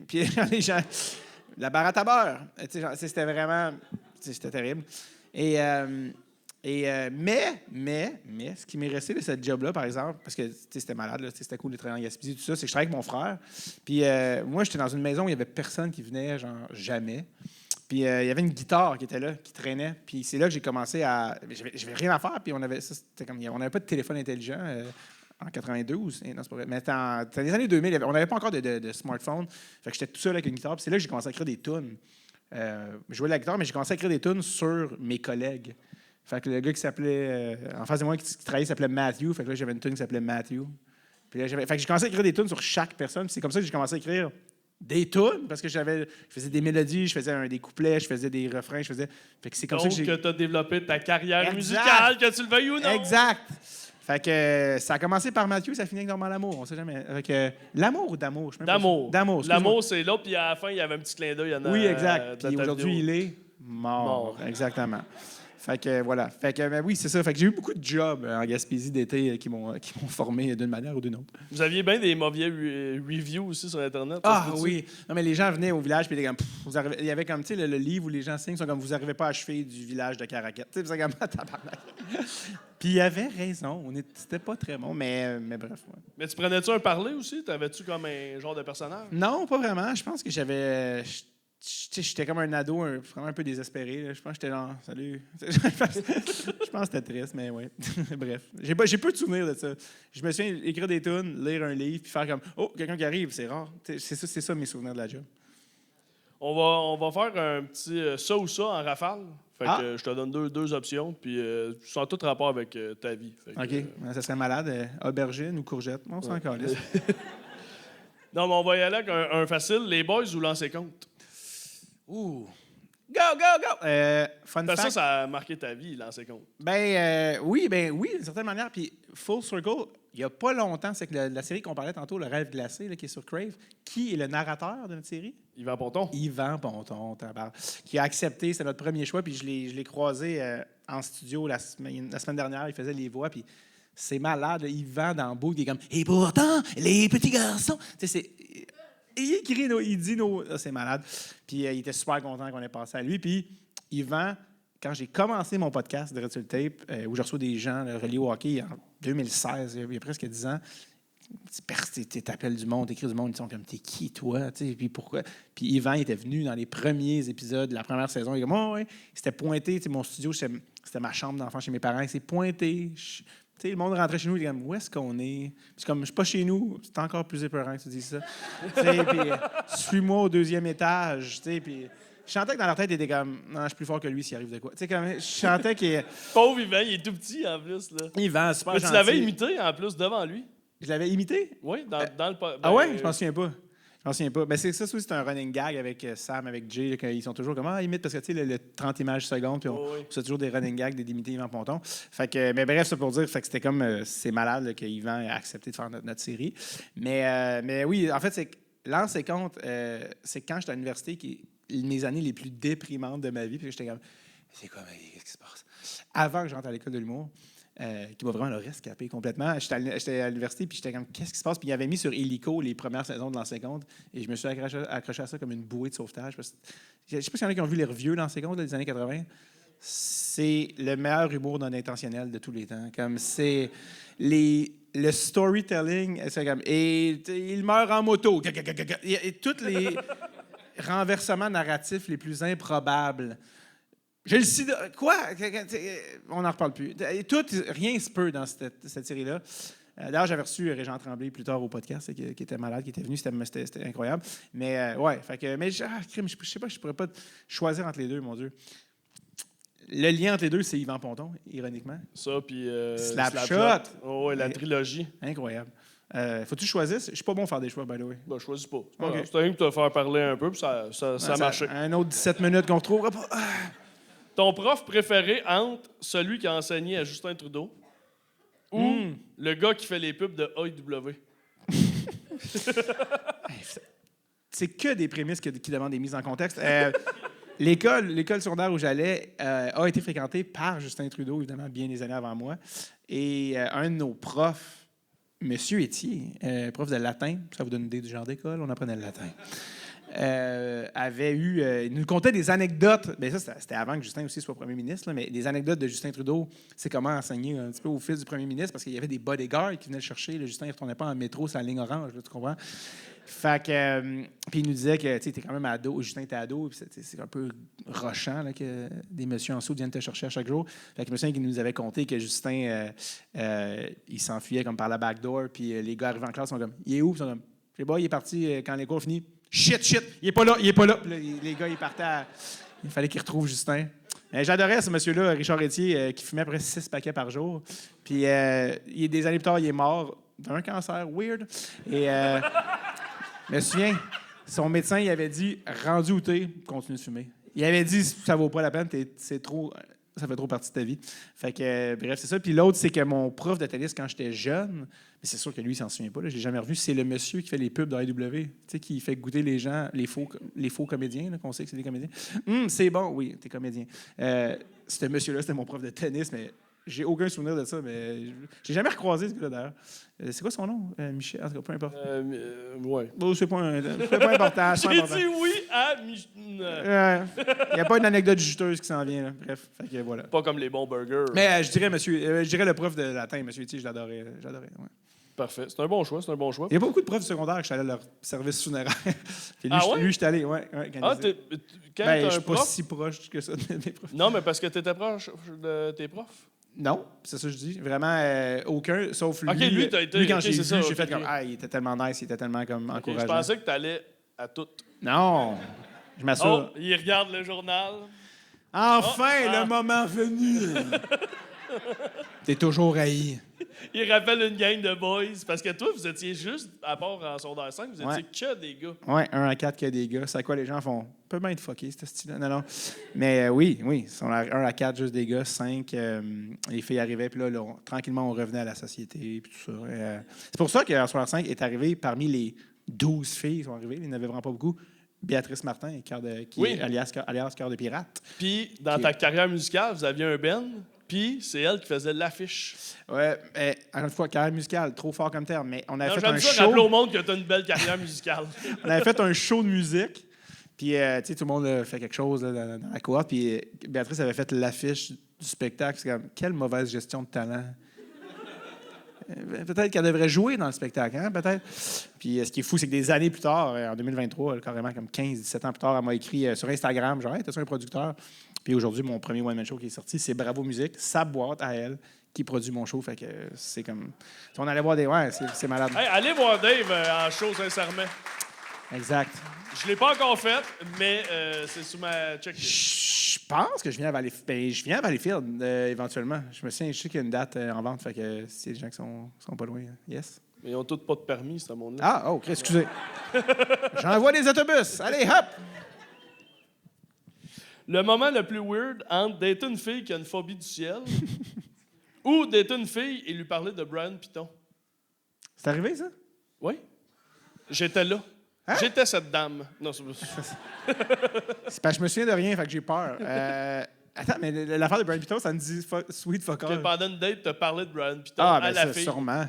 Puis les gens... La baratte à beurre. C'était vraiment... C'était terrible. Mais, ce qui m'est resté de cette job-là, par exemple, parce que c'était malade, là, c'était cool de travailler en Gaspésie, tout ça, c'est que je travaillais avec mon frère. Puis moi, j'étais dans une maison où il n'y avait personne qui venait, genre jamais. Puis il y avait une guitare qui était là, qui traînait. Puis c'est là que j'ai commencé à... J'avais rien à faire, puis on n'avait pas de téléphone intelligent en 92. Non, c'est pas vrai. Mais c'était les années 2000, on n'avait pas encore de smartphone. Fait que j'étais tout seul avec une guitare. Puis c'est là que j'ai commencé à écrire des tunes. Je jouais de la guitare, mais j'ai commencé à écrire des tunes sur mes collègues. Fait que le gars qui s'appelait... en face de moi, qui travaillait, s'appelait Matthew. Fait que là, j'avais une tune qui s'appelait Matthew. Puis là, fait que j'ai commencé à écrire des tunes sur chaque personne. Puis c'est comme ça que j'ai commencé à écrire des tunes, parce que je faisais des mélodies, je faisais des couplets, je faisais des refrains, je faisais... Fait que c'est comme Donc, ça que tu as développé ta carrière Exact. musicale, que tu le veuilles ou non. Exact! Fait que ça a commencé par Matthew, ça finit avec Normand Lamour, on sait jamais. Fait l'amour ou d'amour? Je sais même pas D'amour. ça. D'amour, excuse-moi. L'amour, c'est là, puis à la fin, il y avait un petit clin d'œil. Oui, exact. dans Puis ta aujourd'hui, vidéo. il est mort. Mort. Exactement. Fait que voilà. Fait que ben oui, c'est ça. Fait que j'ai eu beaucoup de jobs en Gaspésie d'été qui m'ont formé d'une manière ou d'une autre. Vous aviez bien des mauvais reviews aussi sur Internet. Ah ça se peut-tu? oui. Non, mais les gens venaient au village puis ils étaient comme il y avait comme tu sais le livre où les gens signent sont comme vous n'arrivez pas à achever du village de Caraquette. Tu sais, c'est comme tabarnak. Puis il avait raison. C'était pas très bon, mais bref. Ouais. Mais tu prenais-tu un parler aussi? T'avais-tu comme un genre de personnage? Non, pas vraiment. Je pense que j'étais comme un ado, vraiment un peu désespéré. Là. Je pense que j'étais genre, salut. Je pense que c'était triste, mais oui. Bref. J'ai peu de souvenirs de ça. Je me souviens écrire des tunes, lire un livre, puis faire comme, oh, quelqu'un qui arrive, c'est rare. C'est ça mes souvenirs de la job. On va faire un petit ça ou ça en rafale. Fait que je te donne deux options, puis sans tout rapport avec ta vie. Fait que, OK. Ça serait malade. Aubergine ou courgette? On s'en calisse. Non, mais on va y aller avec un facile. Les boys ou lancer compte? Ouh. Go, go, go! Fun Parce que fact. ça a marqué ta vie, lancer compte. Oui, d'une certaine manière. Puis, Full Circle, il n'y a pas longtemps, c'est que la série qu'on parlait tantôt, Le Rêve glacé, là, qui est sur Crave, qui est le narrateur de notre série? Yvan Ponton. Yvan Ponton, qui a accepté, c'est notre premier choix, puis je l'ai croisé en studio la semaine dernière, il faisait les voix, puis c'est malade, là, Yvan dans le bout, il est comme « Et pourtant, les petits garçons! » Tu sais, il écrit, il dit c'est malade. Puis il était super content qu'on ait passé à lui. Puis Yvan, quand j'ai commencé mon podcast de Red sur le Tape, où je reçois des gens reliés au hockey en 2016, il y a presque 10 ans, tu t'appelles du monde, t'écris du monde, ils sont comme « T'es qui, toi? » Puis pourquoi? Puis Yvan, il était venu dans les premiers épisodes de la première saison. Il est comme « Oh, ouais. » Il s'était pointé, mon studio, c'était ma chambre d'enfant chez mes parents. Il s'est pointé. T'sais, le monde rentrait chez nous, il était comme, où est-ce qu'on est? Puis comme, je suis pas chez nous, c'est encore plus épeurant que tu dis ça. Puis, suis-moi au 2e étage. Puis, je sentais que dans leur tête, il était comme, non, je suis plus fort que lui s'il arrive de quoi. Comme, je sentais qu'il. Pauvre Yvan, il est tout petit en plus. Là. Yvan, super Mais gentil. tu l'avais imité en plus devant lui. Je l'avais imité? Oui, dans le. Ah ouais? Je m'en souviens pas. Je m'en souviens pas. Ben, c'est un running gag avec Sam, avec Jay. Là, ils sont toujours comme, imite, parce que tu sais, le 30 images secondes, puis on fait toujours des running gags d'imiter Yvan Ponton. Fait que, mais bref, ça pour dire, fait que c'était comme, c'est malade là, que Yvan ait accepté de faire notre série. Mais oui, en fait, c'est que Lance et compte, c'est quand j'étais à l'université, mes années les plus déprimantes de ma vie, puis j'étais comme, c'est quoi, qu'est-ce qui se passe? Avant que je rentre à l'école de l'humour, qui m'a vraiment le rescapé complètement. J'étais à l'université, puis j'étais comme, qu'est-ce qui se passe? Puis il avait mis sur Illico les premières saisons de Lancer Compte, et je me suis accroché à ça comme une bouée de sauvetage. Je ne sais pas s'il y en a qui ont vu les revieux Lancer Compte des années 80. C'est le meilleur humour non intentionnel de tous les temps. Comme c'est le storytelling, c'est comme, et il meurt en moto. Et tous les renversements narratifs les plus improbables. J'ai le sida. Quoi? On n'en reparle plus. Rien se peut dans cette série-là. D'ailleurs, j'avais reçu Régent Tremblay plus tard au podcast, qui était malade, qui était venu. C'était incroyable. Mais ouais, mais crime, je sais pas, je pourrais pas choisir entre les deux, mon Dieu. Le lien entre les deux, c'est Yvan Ponton, ironiquement. Ça, puis Slapshot. Oh, ouais, la trilogie. Incroyable. Faut que tu choisisses. Je suis pas bon à faire des choix, by the way. Ben, je choisis pas. Ok. C'est un que te faire parler un peu, puis ça a marché. Un autre 17 minutes qu'on retrouvera pas. Ton prof préféré entre celui qui a enseigné à Justin Trudeau ou le gars qui fait les pubs de AEW? C'est que des prémices qui demandent des mises en contexte. L'école secondaire où j'allais a été fréquentée par Justin Trudeau, évidemment, bien des années avant moi. Et un de nos profs, M. Étier, prof de latin, ça vous donne une idée du genre d'école, on apprenait le latin, il nous contait des anecdotes. Bien, ça, c'était avant que Justin aussi soit premier ministre, là, mais des anecdotes de Justin Trudeau, c'est comment enseigner un petit peu au fils du premier ministre, parce qu'il y avait des bodyguards qui venaient le chercher. Là, Justin, il ne retournait pas en métro sur la ligne orange, là, tu comprends? Fait que, puis il nous disait que tu es quand même ado, Justin était ado, puis c'est un peu rochant là, que des messieurs en dessous viennent te chercher à chaque jour. Fait que monsieur qui nous avait conté que Justin, il s'enfuyait comme par la backdoor, puis les gars arrivent en classe, sont comme « Il est où? » Ils sont comme « Je sais pas, il est parti quand les cours finissent. »« Shit, il est pas là. » Puis là, les gars, ils partaient il fallait qu'ils retrouvent Justin. J'adorais ce monsieur-là, Richard Étier, qui fumait à peu près 6 paquets par jour. Puis des années plus tard, il est mort d'un cancer weird. Et je me souviens, son médecin, il avait dit « Rendu où t'es, continue de fumer. » Il avait dit « Ça vaut pas la peine, ça fait trop partie de ta vie. » Fait que, bref, c'est ça. Puis l'autre, c'est que mon prof de tennis, quand j'étais jeune, mais c'est sûr que lui, il s'en souvient pas, là, je l'ai jamais revu, c'est le monsieur qui fait les pubs de AEW, tu sais, qui fait goûter les gens, les faux comédiens, là, qu'on sait que c'est des comédiens. C'est bon, oui, t'es comédien. Ce monsieur-là, c'était mon prof de tennis, mais j'ai aucun souvenir de ça, mais j'ai jamais recroisé ce gars-là, d'ailleurs. C'est quoi son nom? Michel, en tout cas, peu importe. Ouais. Bon, c'est pas important. J'ai dit oui à Michel. Il n'y a pas une anecdote juteuse qui s'en vient, là. Bref, fait que voilà. Pas comme les bons burgers. Mais je dirais le prof de latin, monsieur Étier, je l'adorais. Ouais. Parfait. C'est un bon choix. Il y a pas beaucoup de profs du secondaire que je suis allé à leur service funéraire. Puis lui, je suis allé, quand t'as un je suis pas prof? si proche que ça de mes profs. Non, mais parce que t'étais proche de tes profs. Non, c'est ça que je dis. Vraiment, aucun, sauf lui. OK, lui, t'as été... Lui, quand OK, j'ai vu, c'est ça, j'ai fait OK. comme, il était tellement nice, il était tellement comme OK, encourageant. je pensais que t'allais à toutes. Non, je m'assure. Oh, il regarde le journal. Enfin, le moment venu. T'es toujours haï. Il rappelle une gang de boys. Parce que toi, vous étiez juste, à part en secondaire 5, vous étiez Ouais. que des gars. Ouais, 1 à 4 qu'il y a des gars. C'est à quoi les gens font? Peut bien être fucké, ce style-là. Non. Mais oui, sont 1 à 4, juste des gars. 5, les filles arrivaient, puis là, tranquillement, on revenait à la société, puis tout ça. C'est pour ça qu'en secondaire 5 est arrivé parmi les 12 filles qui sont arrivées. Il n'y en avait vraiment pas beaucoup. Béatrice Martin, Oui. alias Cœur de pirate. Puis, dans ta carrière musicale, vous aviez un band, puis c'est elle qui faisait l'affiche. Ouais, encore une fois, carrière musicale, trop fort comme terme, mais on avait fait J'aime un ça show. rappeler au monde que tu as une belle carrière musicale. On avait fait un show de musique. Puis, tu sais, tout le monde a fait quelque chose là, dans la cohorte. Puis, Béatrice avait fait l'affiche du spectacle. C'est comme, quelle mauvaise gestion de talent. Peut-être qu'elle devrait jouer dans le spectacle, hein, peut-être. Puis, ce qui est fou, c'est que des années plus tard, en 2023, carrément comme 15-17 ans plus tard, elle m'a écrit sur Instagram, genre, hey, t'es-tu un producteur? Puis aujourd'hui, mon premier one-man show qui est sorti, c'est Bravo Musique, sa boîte à elle, qui produit mon show. Fait que c'est comme... On allait voir des... Ouais, c'est malade. Hey, allez voir Dave en show, sincèrement. Exact. Je l'ai pas encore fait, mais c'est sous ma check. Je pense que je viens à Valleyfield, éventuellement. Je sais qu'il y a une date en vente, fait que c'est des gens qui sont pas loin. Yes. Mais ils ont tous pas de permis, ce monde-là. Ah, OK, excusez. J'envoie des autobus. Allez, hop! Le moment le plus weird entre d'être une fille qui a une phobie du ciel ou d'être une fille et lui parler de Brian Piton. C'est arrivé, ça? Oui. J'étais là. Hein? J'étais cette dame. Non, c'est C'est parce que je me souviens de rien, fait que j'ai peur. Attends, mais l'affaire de Brian Piton, ça me dit sweet fuck que all. pendant une date, te parlais de Brian Piton Ah, à ben la ça, fille. sûrement.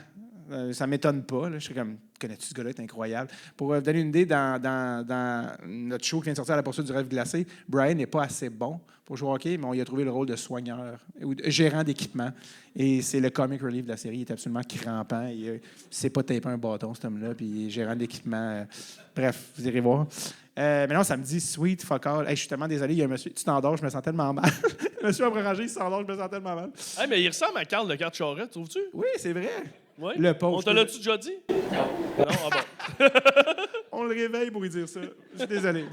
Ça m'étonne pas. Là. Je serais comme, connais-tu ce gars-là? C'est incroyable. Pour vous donner une idée, dans notre show qui vient de sortir à la poursuite du rêve glacé, Brian n'est pas assez bon pour jouer au hockey, mais on lui a trouvé le rôle de soigneur ou de gérant d'équipement. Et c'est le comic relief de la série. Il est absolument crampant. Il ne sait pas taper un bâton, cet homme-là. Puis il est gérant d'équipement. Bref, vous irez voir. Mais non, ça me dit sweet fuck all. Hey, je suis tellement désolé. Il y a un monsieur. Tu t'endors, je me sens tellement mal. Le monsieur après rangé, il s'endort, je me sens tellement mal. Hey, mais il ressemble à Carl de Carte Charette, trouves-tu? Oui, c'est vrai. Oui? Le pauvre. On te l'a-tu déjà dit? Non. Non? Ah bon. On le réveille pour lui dire ça. Je suis désolé.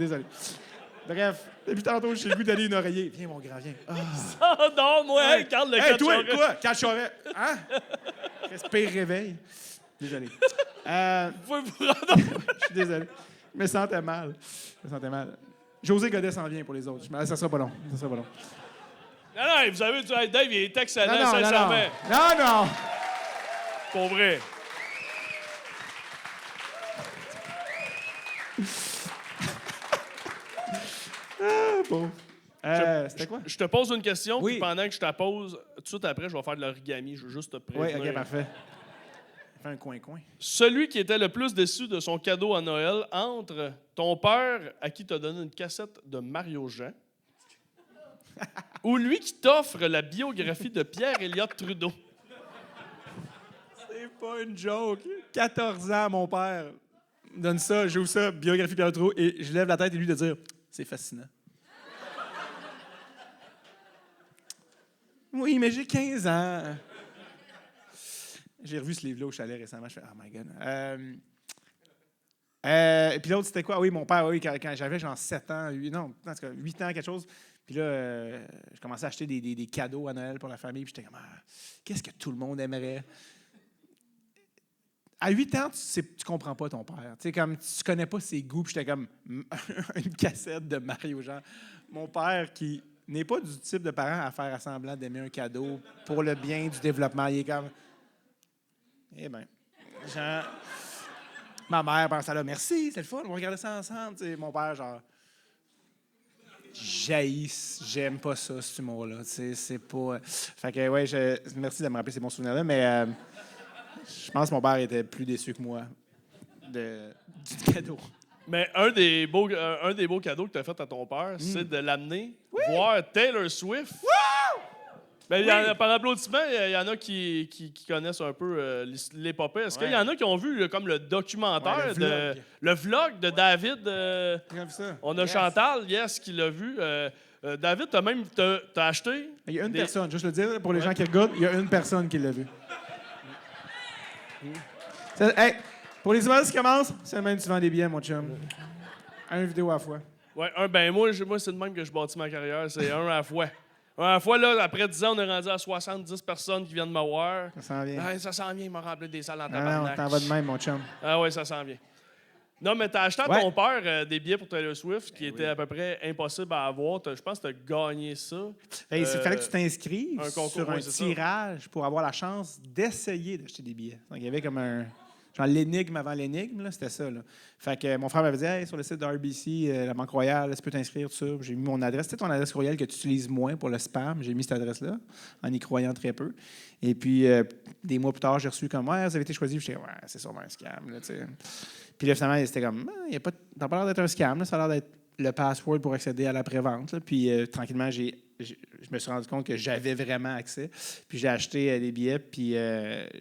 Bref, depuis tantôt, j'ai le goût d'aller une oreiller. Viens, mon grand, viens. Ah. Ah non, moi, hey, Carl, le Hey, 4 toi, Charest. quoi? 4 Charest. Hein? Respire, réveil. Désolé. Vous pouvez vous rendre... Je suis désolé. Je me sentais mal. José Godet s'en vient pour les autres. Ça sera pas long. Non, non, vous avez dit, hey, Dave, il est excellent, Non. sincèrement. Pour vrai. Bon. C'était quoi? Je te pose une question, Oui. puis pendant que je te la pose, tout de suite après, je vais faire de l'origami. Je veux juste te prévenir. Oui, OK, parfait. Fais un coin-coin. Celui qui était le plus déçu de son cadeau à Noël entre ton père, à qui t'as donné une cassette de Mario Jean, ou lui qui t'offre la biographie de Pierre-Éliott Trudeau. C'est pas une joke. 14 ans, mon père me donne ça, j'ouvre ça, biographie Pierre Trudeau, et je lève la tête et lui de dire « C'est fascinant. » Oui, mais j'ai 15 ans. J'ai revu ce livre-là au chalet récemment. Je fais « Oh my God. » Et puis l'autre, c'était quoi? Oui, mon père, oui, quand j'avais genre 7 ans, 8 ans, quelque chose. Puis là, je commençais à acheter des cadeaux à Noël pour la famille. Puis j'étais comme, qu'est-ce que tout le monde aimerait? À 8 ans, tu comprends pas ton père. Tu sais, comme tu connais pas ses goûts. Puis j'étais comme une cassette de Mario Jean. Mon père, qui n'est pas du type de parent à faire semblant d'aimer un cadeau pour le bien du développement, il est comme, eh bien, genre, ma mère pense à là, merci, c'est le fun, on va regarder ça ensemble. Tu sais, mon père, genre, j'aime pas ça, cet humour-là. C'est pas. Fait que, ouais, merci de me rappeler ces bons souvenirs-là, mais je pense que mon père était plus déçu que moi du cadeau. Mais un des beaux cadeaux que tu as fait à ton père, c'est de l'amener voir Taylor Swift. Ben, par applaudissement, il y en a qui connaissent un peu l'épopée. Est-ce qu'il y en a qui ont vu comme le documentaire, le vlog de David? On a Chantal, yes, qui l'a vu. David, t'as acheté? Il y a une personne, juste le dire, pour les gens qui regardent, il y a une personne qui l'a vu. Hey, pour les images qui commencent, c'est même tu vends des billets, mon chum. Une vidéo à la fois. Oui, moi c'est de même que je bâtis ma carrière. C'est un à la fois. Un à la fois, là, après 10 ans, on est rendu à 70 personnes qui viennent me voir. Ça s'en vient. Ouais, ça s'en vient, il m'a rempli des salles en Non, tabarnak. t'en vas de même, mon chum. Ah oui, ça s'en vient. Non, mais t'as acheté à ton père des billets pour Taylor Swift qui étaient à peu près impossibles à avoir. Je pense que t'as gagné ça. Il fallait que tu t'inscrives un concours, sur un tirage pour avoir la chance d'essayer d'acheter des billets. Donc, il y avait comme un... Genre l'énigme avant l'énigme, là, c'était ça. Là. Fait que mon frère m'avait dit hey, sur le site de RBC, la Banque Royale, tu peux t'inscrire, tout ça. J'ai mis mon adresse. C'était ton adresse courriel que tu utilises moins pour le spam. J'ai mis cette adresse-là, en y croyant très peu. Et puis, des mois plus tard, j'ai reçu comme ouais, vous avez été choisi. J'étais ouais, c'est sûrement un scam. Là, puis là, finalement, c'était comme t'as pas l'air d'être un scam, là, ça a l'air d'être le password pour accéder à la prévente. Là. Puis tranquillement, je me suis rendu compte que j'avais vraiment accès. Puis j'ai acheté des billets, puis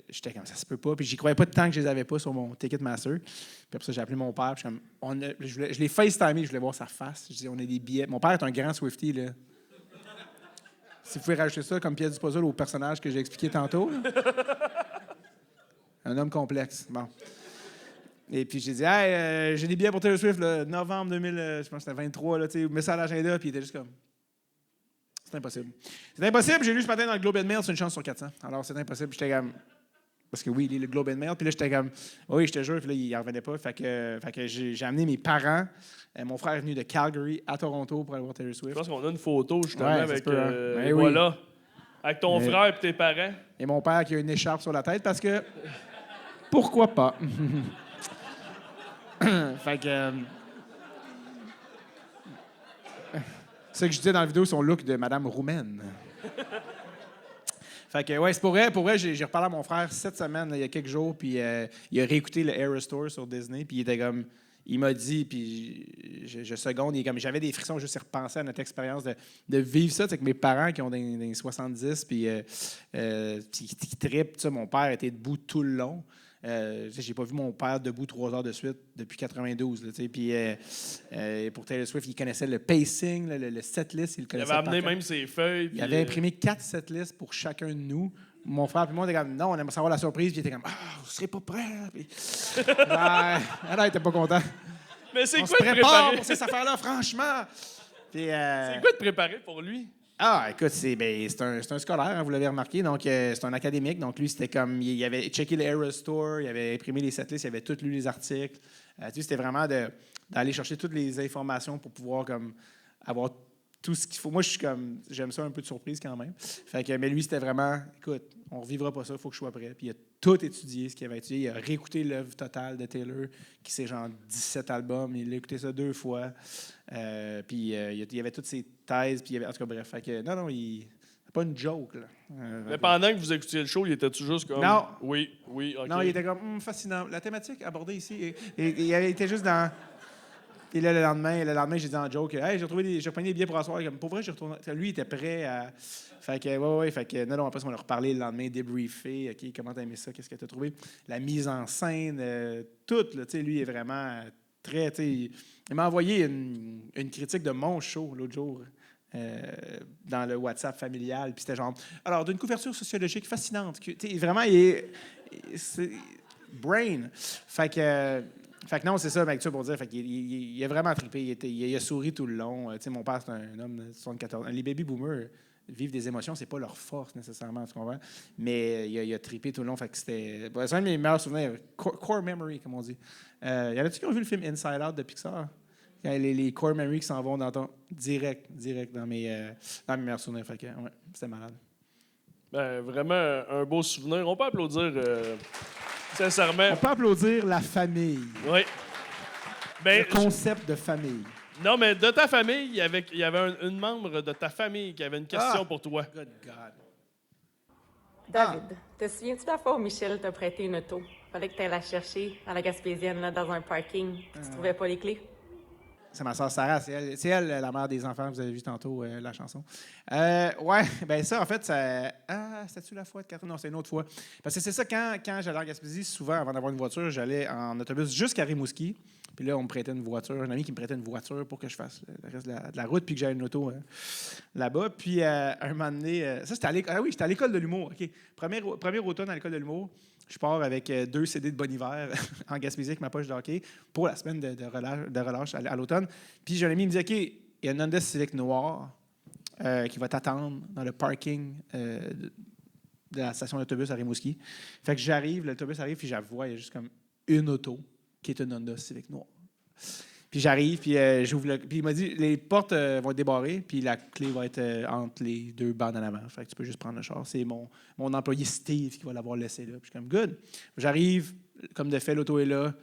j'étais comme ça se peut pas. Puis j'y croyais pas tant que je les avais pas sur mon Ticketmaster. Puis après ça, j'ai appelé mon père. Puis je l'ai FaceTimé, je voulais voir sa face. Je dis on a des billets. Mon père est un grand Swiftie, là. Si vous pouvez rajouter ça comme pièce du puzzle au personnage que j'ai expliqué tantôt. Là. Un homme complexe. Bon. Et puis j'ai dit, hey, j'ai des billets pour Taylor Swift, là, novembre 2000, je pense que c'était 23, là, tu sais, mets ça à l'agenda, puis il était juste comme, c'est impossible. C'est impossible, j'ai lu ce matin dans le Globe and Mail, c'est une chance sur 400. Alors c'est impossible, j'étais comme, parce que oui, il lit le Globe and Mail, puis là j'étais comme, oui, je te jure, puis là il n'en revenait pas. Fait que j'ai amené mes parents, mon frère est venu de Calgary à Toronto pour aller voir Taylor Swift. Je pense qu'on a une photo justement avec, Ben voilà, avec ton frère et tes parents. Et mon père qui a une écharpe sur la tête, parce que, pourquoi pas? Fait que. Ce que je disais dans la vidéo, son look de Madame Roumaine. Fait que, ouais, c'est pour vrai, j'ai reparlé à mon frère cette semaine, là, il y a quelques jours, puis il a réécouté le Eras Tour sur Disney, puis il était comme. Il m'a dit, puis je seconde, il est comme, j'avais des frissons juste à repenser à notre expérience de vivre ça. C'est que mes parents qui ont des 70, puis qui trippent, mon père était debout tout le long. J'ai pas vu mon père debout 3 heures de suite depuis 92. Là, puis pour Taylor Swift, il connaissait le pacing, le setlist. Il avait amené même ses feuilles. Il avait imprimé 4 setlists pour chacun de nous. mon frère puis moi, on était comme, non, on aimerait savoir la surprise. Puis il était comme, vous serez pas prêts. Puis, il était pas content. Mais c'est On se quoi de prépare préparer? pour ces affaires-là, franchement. Puis, C'est quoi de préparer pour lui? écoute, c'est un scolaire, hein, vous l'avez remarqué. Donc, c'est un académique. Donc, lui, c'était comme, il avait checké le Era Store, il avait imprimé les setlists, il avait tout lu les articles. C'était vraiment d'aller chercher toutes les informations pour pouvoir comme avoir tout ce qu'il faut. Moi, j'aime ça un peu de surprise quand même. Fait que, mais lui, c'était vraiment, écoute, on ne revivra pas ça, il faut que je sois prêt. Puis il a tout étudié, ce qu'il avait étudié. Il a réécouté l'œuvre totale de Taylor, qui c'est genre 17 albums. Il a écouté ça 2 fois. Puis il y avait toutes ses thèses. Puis en tout cas, bref. Fait que, non, c'est pas une joke, là. Mais pendant que vous écoutiez le show, il était-tu juste comme... Non. Oui, OK. Non, il était comme, fascinant. La thématique abordée ici, il était juste dans... Et là, le lendemain, j'ai dit en joke, hey, j'ai repris des billets pour asseoir. Comme, pour vrai, j'ai retourné. Lui, il était prêt à. Fait que, fait que, non, après, on a reparlé le lendemain, débriefé. OK, comment t'as aimé ça? Qu'est-ce que t'as trouvé? La mise en scène, tout, là, tu sais, lui, est vraiment très, tu sais, il m'a envoyé une critique de mon show l'autre jour. Dans le WhatsApp familial. Puis c'était genre, alors, d'une couverture sociologique fascinante. Tu sais, vraiment, c'est brain. Fait que non, c'est ça, mec, ça pour dire. Fait qu'il a vraiment trippé. Il a souri tout le long. Tu sais, mon père, c'est un homme de 74 ans. Les baby boomers vivent des émotions, c'est pas leur force nécessairement, tu comprends? Mais il a trippé tout le long. Fait que c'est un de mes meilleurs souvenirs. Core memory, comme on dit. Y en a-tu qui ont vu le film Inside Out de Pixar? Les core memories qui s'en vont dans ton direct dans mes meilleurs souvenirs. Fait que, ouais, c'était malade. Ben, vraiment un beau souvenir. On peut applaudir sincèrement. On peut applaudir la famille. Oui. Ben, Le concept de famille. Non, mais de ta famille, il y avait une membre de ta famille qui avait une question pour toi. Good God. David, te souviens-tu de la fois où Michel t'a prêté une auto? Fallait que tu ailles la chercher à la Gaspésienne, là, dans un parking, puis tu trouvais pas les clés? C'est ma soeur Sarah, c'est elle, la mère des enfants, vous avez vu tantôt la chanson. Ouais, ben ça, en fait, c'était-tu la fois de Catherine? Non, c'est une autre fois. Parce que c'est ça, quand j'allais en Gaspésie, souvent, avant d'avoir une voiture, j'allais en autobus jusqu'à Rimouski. Puis là, on me prêtait une voiture, un ami qui me prêtait une voiture pour que je fasse le reste de la route, puis que j'aille une auto là-bas. Puis, un moment donné, ça, j'étais à l'école de l'humour. OK. Premier automne à l'école de l'humour, je pars avec 2 CD de Bon Hiver en Gaspésie avec ma poche de hockey pour la semaine de relâche à l'automne. Puis j'ai un ami qui me dit, OK, il y a une Honda Civic noire qui va t'attendre dans le parking de la station d'autobus à Rimouski. Fait que j'arrive, l'autobus arrive, puis j'avoue, il y a juste comme une auto qui est une Honda Civic noire. Puis j'arrive, puis j'ouvre puis il m'a dit, les portes vont être débarrées, puis la clé va être entre les 2 bandes en avant. Fait que tu peux juste prendre le char. C'est mon employé Steve qui va l'avoir laissé là. Puis je suis comme, good. J'arrive, comme de fait, l'auto est là,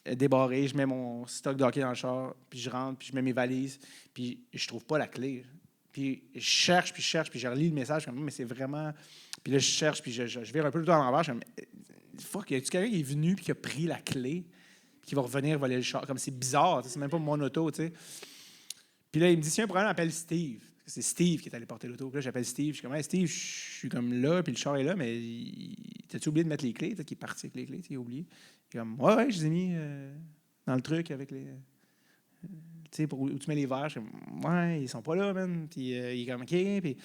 débarrée, je mets mon stock de hockey dans le char, puis je rentre, puis je mets mes valises, puis je trouve pas la clé. Puis je cherche, puis je relis le message, comme, mais c'est vraiment... Puis là, je cherche, puis je vire un peu le temps à l'envers, je me dis, fuck, y a-tu quelqu'un qui est venu, puis qui a pris la clé? Qui va revenir voler le char. Comme c'est bizarre, c'est même pas mon auto, tu sais. Puis là, il me dit, si y a un problème, appelle Steve. C'est Steve qui est allé porter l'auto. Puis là, j'appelle Steve. Je suis comme, hey, Steve, je suis comme là, puis le char est là, mais t'as-tu oublié de mettre les clés? Qui est parti avec les clés, il a oublié. Il est comme, ouais, je les ai mis dans le truc avec les. Tu sais, où tu mets les verres. Je suis comme, ouais, ils sont pas là, man. Puis il est comme, OK. Puis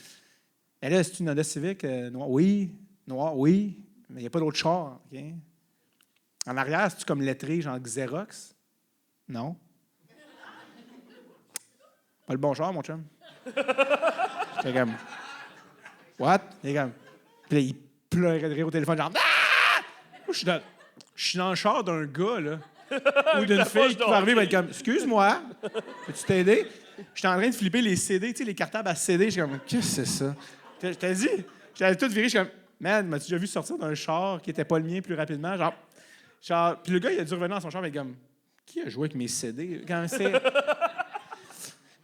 là, c'est une Honda Civic noire? Oui. Noire, oui. Mais il n'y a pas d'autre char, OK? En arrière, c'est-tu comme lettré, genre Xerox? Non. Pas le bon char, mon chum. J'étais comme, what? Il est comme, puis là, il pleurait de rire au téléphone, genre, ah! Moi, je suis dans le char d'un gars, là, ou d'une fille qui va arriver, va être comme, excuse-moi, peux-tu t'aider? J'étais en train de flipper les CD, tu sais, les cartables à CD. J'étais comme, qu'est-ce que c'est ça? Je t'ai dit, j'avais tout viré, je suis comme, man, m'as-tu déjà vu sortir d'un char qui n'était pas le mien plus rapidement? Genre, puis le gars, il a dû revenir dans son char, mais comme, qui a joué avec mes CD? Quand c'est.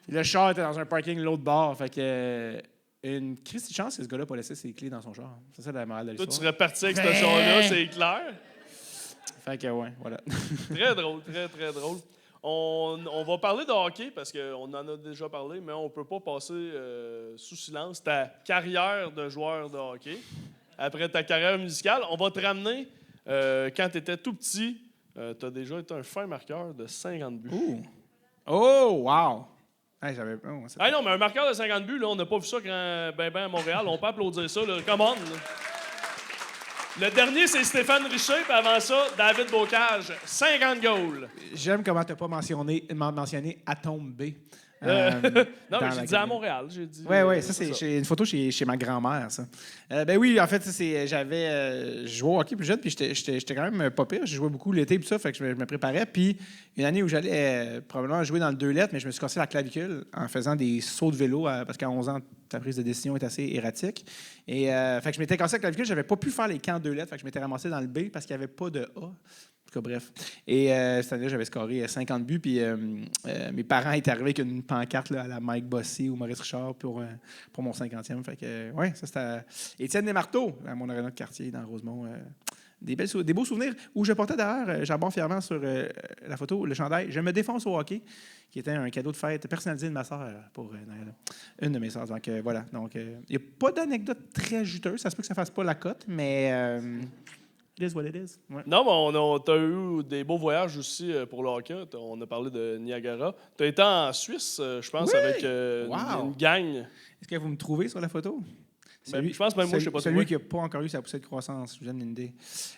Puis le char était dans un parking l'autre bord. Fait que. Une crise de chance que ce gars-là n'a pas laissé ses clés dans son char. C'est ça la morale de l'histoire. Toi, tu serais parti avec ce char-là, c'est clair. Fait que, ouais, voilà. Très drôle, très, très drôle. On va parler de hockey parce qu'on en a déjà parlé, mais on ne peut pas passer sous silence ta carrière de joueur de hockey. Après ta carrière musicale, on va te ramener quand tu étais tout petit. Tu as déjà été un fin marqueur de 50 buts. Ouh. Oh, wow! Hey, j'avais... non, mais un marqueur de 50 buts, là, on n'a pas vu ça quand ben à Montréal. On peut applaudir ça. Là. Come on! Là. Le dernier, c'est Stéphane Richer, puis avant ça, David Bocage. 50 goals. J'aime comment tu n'as pas mentionné Atome B. Non, mais j'ai dit à Montréal. Oui, ça, c'est une photo chez ma grand-mère, ça. Ben oui, en fait, j'avais joué au hockey plus jeune, puis j'étais quand même pas pire. Je jouais beaucoup l'été, puis ça, fait que je me préparais. Puis une année où j'allais probablement jouer dans le 2 lettres, mais je me suis cassé la clavicule en faisant des sauts de vélo, parce qu'à 11 ans, ta prise de décision est assez erratique. Et fait que je m'étais cassé la clavicule, j'avais pas pu faire les camps 2 lettres, fait que je m'étais ramassé dans le B parce qu'il n'y avait pas de A. En tout cas, bref. Et cette année-là, j'avais scoré 50 buts. Puis mes parents étaient arrivés avec une pancarte là, à la Mike Bossy ou Maurice Richard pour mon 50e. Fait que, ouais, ça c'était Étienne Desmarteaux, à mon aréna de quartier dans Rosemont. Des beaux souvenirs où je portais d'ailleurs, j'aborde fièrement sur la photo, le chandail. Je me défonce au hockey, qui était un cadeau de fête personnalisé de ma soeur pour Noël. Une de mes soeurs. Donc voilà. Donc, il n'y a pas d'anecdote très juteuse. Ça se peut que ça ne fasse pas la cote, mais. It is what it is. Ouais. Non, mais tu as eu des beaux voyages aussi pour le hockey. On a parlé de Niagara. Tu as été en Suisse, je pense, oui! avec une gang. Est-ce que vous me trouvez sur la photo? Je pense même moi, je sais pas celui qui n'a pas encore eu sa poussée de croissance, je vous donne une idée.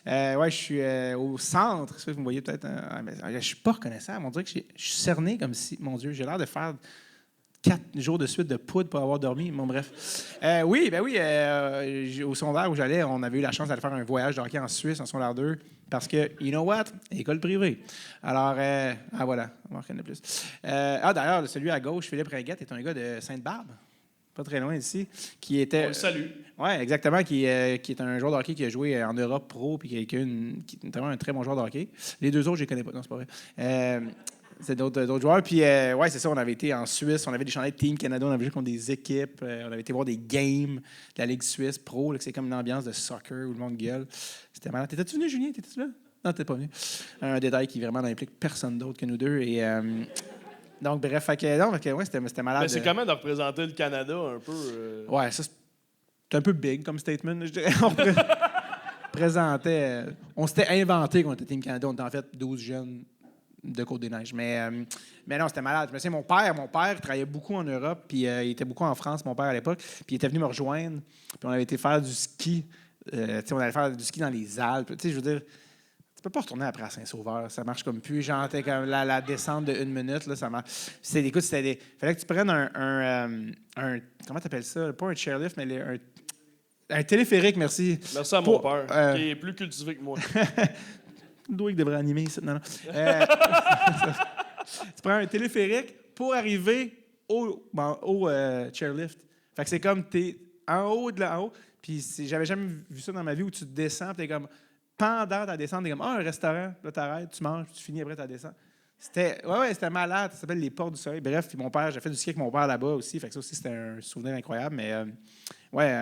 Ouais, je suis au centre. Est-ce que vous me voyez peut-être? Je ne suis pas reconnaissable. On dirait que je suis cerné comme si, mon Dieu, j'ai l'air de faire 4 jours de suite de poudre pour avoir dormi. Bon, bref. Oui, au secondaire où j'allais, on avait eu la chance d'aller faire un voyage de hockey en Suisse, en secondaire 2, parce que, you know what? École privée. Alors, voilà, on va en reconnaître plus. D'ailleurs, celui à gauche, Philippe Ringuette, est un gars de Sainte-Barbe, pas très loin d'ici, qui était... On le salue. Oui, exactement, qui est un joueur de hockey qui a joué en Europe pro, puis qui est vraiment un très bon joueur de hockey. Les deux autres, je les connais pas, non, c'est pas vrai. C'est d'autres joueurs. Puis, ouais, c'est ça, on avait été en Suisse, on avait des chandails de Team Canada, on avait joué contre des équipes, on avait été voir des games de la Ligue suisse pro, là, que c'est comme une ambiance de soccer où le monde gueule. C'était malade. T'étais-tu venu, Julien? T'étais-tu là? Non, t'étais pas venu. Un détail qui vraiment n'implique personne d'autre que nous deux. Et, donc, bref, ouais, c'était malade. Mais c'est quand même de représenter le Canada un peu. Ouais, ça, c'est un peu big comme statement, je dirais. On présentait... on s'était inventé qu'on était Team Canada. On était en fait 12 jeunes de Côte-des-Neiges. Mais non, c'était malade. Je me souviens, mon père travaillait beaucoup en Europe, puis il était beaucoup en France, mon père, à l'époque. Puis il était venu me rejoindre, puis on avait été faire du ski. On allait faire du ski dans les Alpes. Je veux dire, tu peux pas retourner après à Saint-Sauveur. Ça marche comme plus. Genre, comme la descente de 1 minute, là, ça marche. Écoute, fallait que tu prennes un comment t'appelles ça? Pas un chairlift, mais un téléphérique, merci. Merci à mon père, qui est plus cultivé que moi. Doigt qui devrait animer ça. Non. Tu prends un téléphérique pour arriver au chairlift. Fait que c'est comme t'es en haut de là-haut. Puis j'avais jamais vu ça dans ma vie où tu descends, puis t'es comme pendant ta descente, t'es comme un restaurant, là t'arrêtes, tu manges, puis tu finis après ta descente. C'était malade. Ça s'appelle les Portes du Soleil. Bref, puis mon père, j'ai fait du ski avec mon père là-bas aussi. Fait que ça aussi, c'était un souvenir incroyable. Mais ouais,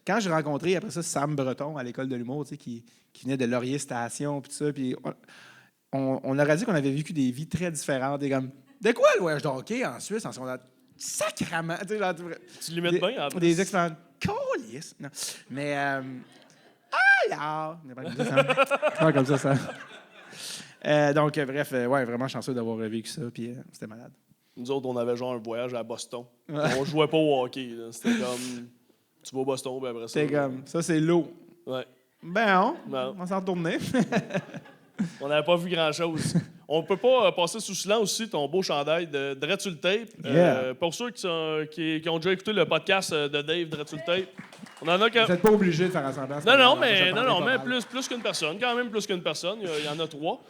quand j'ai rencontré après ça Sam Breton à l'école de l'humour, tu sais, qui venait de Laurier Station, puis tout ça, puis on aurait dit qu'on avait vécu des vies très différentes. Et comme, de quoi le voyage de hockey en Suisse, en secondaire? Sacrament! Tu l'imites bien, en plus. Des expériences. Colis! Non. Mais, alors! C'est pas comme ça, ça. Donc, bref, ouais, vraiment chanceux d'avoir vécu ça, puis c'était malade. Nous autres, on avait genre un voyage à Boston. Ouais. On jouait pas au hockey. Là. C'était comme, tu vas au Boston, puis après ça... C'était comme, ça, c'est l'eau. Ouais. Ben on va s'en retourner. On n'avait pas vu grand-chose. On peut pas passer sous silence aussi ton beau chandail de Dretul Tape. Yeah. Pour ceux qui ont déjà écouté le podcast de Dave Dretul Tape, on en a que... Vous n'êtes pas obligé de faire assembler. Non, mais plus qu'une personne. Quand même plus qu'une personne. Il y en a 3.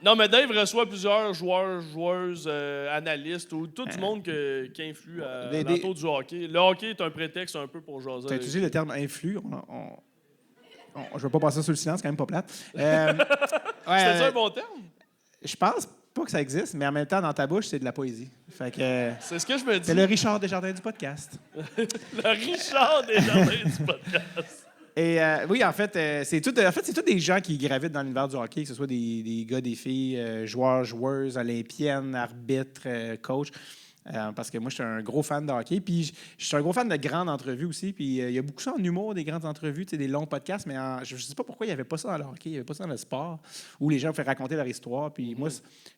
Non, mais Dave reçoit plusieurs joueurs, joueuses, analystes, ou tout du monde qui influe l'entour du hockey. Le hockey est un prétexte un peu pour jaser. Tu as utilisé le terme « influe ». Je ne vais pas passer sur le silence, c'est quand même pas plate. C'était ça un bon terme? Je pense pas que ça existe, mais en même temps, dans ta bouche, c'est de la poésie. Fait que, c'est ce que je me dis. C'est le Richard Desjardins du podcast. Le Richard Desjardins du podcast. Et oui, en fait, c'est tous des gens qui gravitent dans l'univers du hockey, que ce soit des gars, des filles, joueurs, joueuses, olympiennes, arbitres, coachs. Parce que moi, je suis un gros fan de hockey. Puis, je suis un gros fan de grandes entrevues aussi. Puis, il y a beaucoup ça en humour, des grandes entrevues, des longs podcasts. Mais je ne sais pas pourquoi il n'y avait pas ça dans le hockey. Il n'y avait pas ça dans le sport, où les gens pouvaient raconter leur histoire. Puis, moi,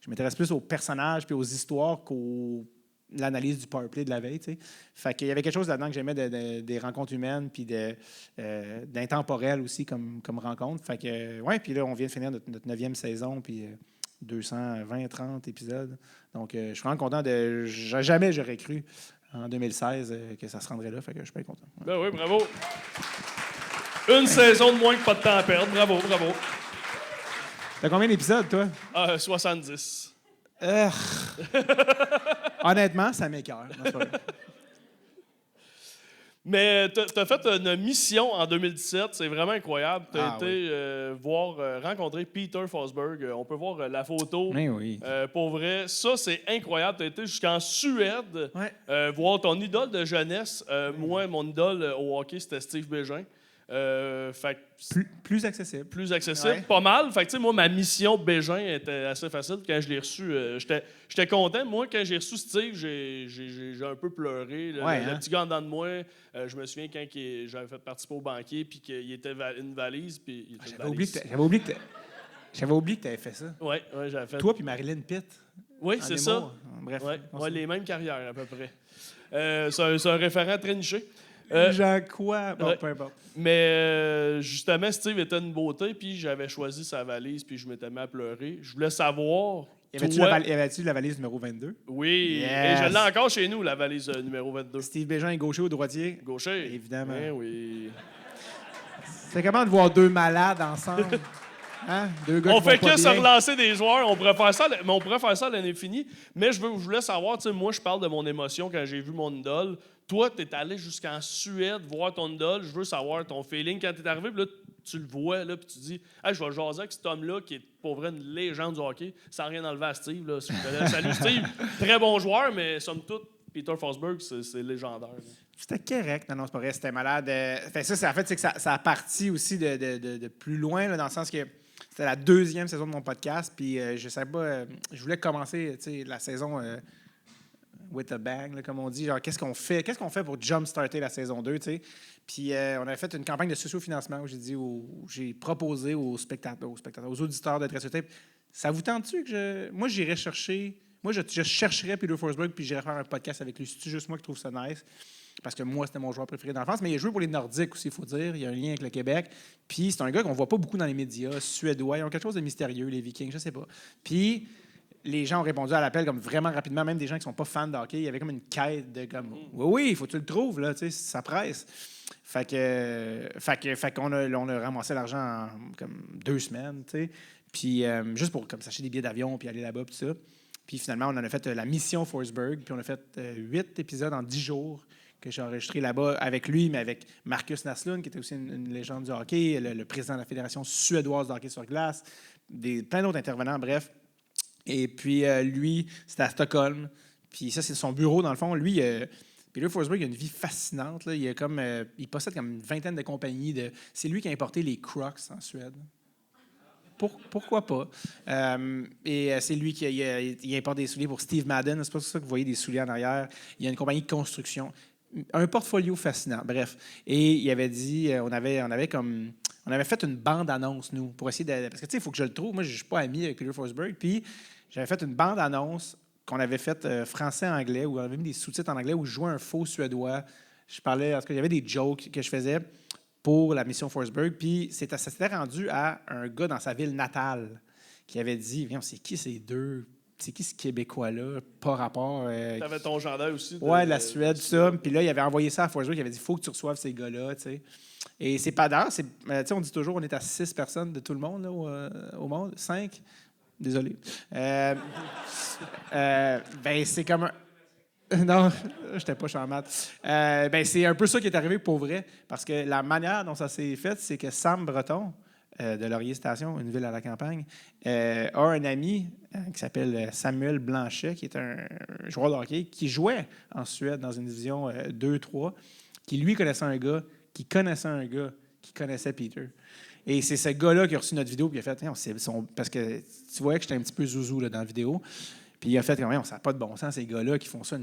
je m'intéresse plus aux personnages puis aux histoires qu'aux l'analyse du power play de la veille. T'sais. Fait qu'il y avait quelque chose là-dedans que j'aimais des rencontres humaines puis d'intemporel aussi comme rencontre. Fait que, ouais, puis là, on vient de finir notre 9e saison, puis 220-30 épisodes. Donc, je suis vraiment content de... Jamais j'aurais cru en 2016 que ça se rendrait là. Fait que je suis bien content. Ouais. Ben oui, bravo. Une saison de moins que pas de temps à perdre. Bravo, bravo. T'as combien d'épisodes, toi? 70. Honnêtement, ça m'écoeure. Non, c'est pas vrai. Mais t'as fait une mission en 2017, c'est vraiment incroyable. T'as été rencontrer Peter Forsberg. On peut voir la photo. Mais oui. Pour vrai, ça, c'est incroyable. T'as été jusqu'en Suède voir ton idole de jeunesse. Moi, mon idole au hockey, c'était Steve Bégin. Fait plus accessible. Plus accessible, pas mal. Fait que, tu sais, moi, ma mission Bégin était assez facile. Quand je l'ai reçu, j'étais content. Moi, quand j'ai reçu Steve, j'ai un peu pleuré. Le petit gars en dedans de moi, je me souviens quand j'avais fait participer au banquier, puis qu'il était une valise. Puis j'avais oublié que tu avais fait ça. Oui, j'avais fait. Toi puis Marilyn Pitt. Oui, c'est ça. Bref. Ouais, les mêmes carrières, à peu près. C'est un référent très niché. Jean quoi? Bon, peu importe. Mais justement, Steve était une beauté, puis j'avais choisi sa valise, puis je m'étais mis à pleurer. Je voulais savoir... Y avait-tu la valise numéro 22? Oui, yes. Et je l'ai encore chez nous, la valise numéro 22. Steve Bégin est gaucher ou droitier? Gaucher. Évidemment. Ben oui. C'est comment de voir deux malades ensemble? Hein? Deux gars on qui fait vont pas que se bien. relancer des joueurs. On pourrait faire ça, mais on pourrait faire ça à l'année finie. Mais je voulais savoir, tu sais, moi, je parle de mon émotion quand j'ai vu mon idole. Toi, tu es allé jusqu'en Suède voir ton idole. Je veux savoir ton feeling quand tu es arrivé. Puis là, tu le vois, là, puis tu dis, hey, je vais jaser avec cet homme-là qui est pour vrai une légende du hockey, sans rien enlever à Steve. Là, si je salut Steve, très bon joueur, mais somme toute, Peter Forsberg, c'est légendaire. Là. C'était correct. Non, c'est pas vrai, c'était malade. Ça, en fait, c'est que ça a parti aussi de plus loin, là, dans le sens que c'était la 2e saison de mon podcast, puis je savais pas, je voulais commencer la saison with a bang, là, comme on dit. Genre, qu'est-ce qu'on fait pour jump-starter la saison 2, tu sais? Puis on avait fait une campagne de socio-financement où j'ai proposé aux spectateurs, aux auditeurs d'être ressuscités. Ça vous tente-tu que moi, j'irais chercher... Moi, je chercherais Peter Forsberg puis j'irais faire un podcast avec lui. C'est juste moi qui trouve ça nice. Parce que moi, c'était mon joueur préféré d'enfance. Mais il a joué pour les Nordiques aussi, il faut dire. Il y a un lien avec le Québec. Puis c'est un gars qu'on voit pas beaucoup dans les médias. Suédois. Ils ont quelque chose de mystérieux, les Vikings, je sais pas. Puis les gens ont répondu à l'appel comme vraiment rapidement. Même des gens qui sont pas fans de hockey. Il y avait comme une quête de comme oui, il faut que tu le trouves, là, tu sais, ça presse. Fait qu'on a ramassé l'argent en comme 2 semaines, tu sais. Puis juste pour comme s'acheter des billets d'avion puis aller là-bas, puis ça. Puis finalement, on en a fait la mission Forsberg, puis on a fait 8 épisodes en 10 jours que j'ai enregistré là-bas avec lui, mais avec Marcus Naslund, qui était aussi une légende du hockey, le président de la Fédération suédoise de hockey sur glace, plein d'autres intervenants, bref. Et puis lui, c'était à Stockholm. Puis ça, c'est son bureau, dans le fond. Lui, Peter Forsberg, il a une vie fascinante. Là. Il possède comme une vingtaine de compagnies. C'est lui qui a importé les Crocs en Suède. Pourquoi pas? Et c'est lui qui importe des souliers pour Steve Madden. C'est pas pour ça que vous voyez des souliers en arrière. Il y a une compagnie de construction. Un portfolio fascinant. Bref. Et il avait dit, on avait fait une bande-annonce, nous, pour essayer de... Parce que, tu sais, il faut que je le trouve. Moi, je ne suis pas ami avec Peter Forsberg. Puis, j'avais fait une bande-annonce qu'on avait faite français-anglais, où on avait mis des sous-titres en anglais, où je jouais un faux suédois. Je parlais... Parce qu'il y avait des jokes que je faisais pour la mission Forsberg. Puis ça s'était rendu à un gars dans sa ville natale qui avait dit, viens, c'est qui ces deux? C'est qui ce Québécois-là? Pas rapport. T'avais ton gendarme aussi. De la Suède, tout ça. Puis là, il avait envoyé ça à Forsberg. Il avait dit, il faut que tu reçoives ces gars-là, tu sais. Et c'est pas d'ailleurs, on dit toujours, on est à 6 personnes de tout le monde, là, au monde. 5? Désolé. C'est comme un... Non, je n'étais pas charmante. C'est un peu ça qui est arrivé pour vrai, parce que la manière dont ça s'est fait, c'est que Sam Breton, de Laurier Station, une ville à la campagne, a un ami qui s'appelle Samuel Blanchet, qui est un joueur de hockey, qui jouait en Suède dans une division 2-3, qui lui connaissait un gars, qui connaissait un gars, qui connaissait Peter. Et c'est ce gars-là qui a reçu notre vidéo, puis il a fait, parce que tu voyais que j'étais un petit peu zouzou là, dans la vidéo. Puis il a fait, on ça n'a pas de bon sens, ces gars-là qui font ça.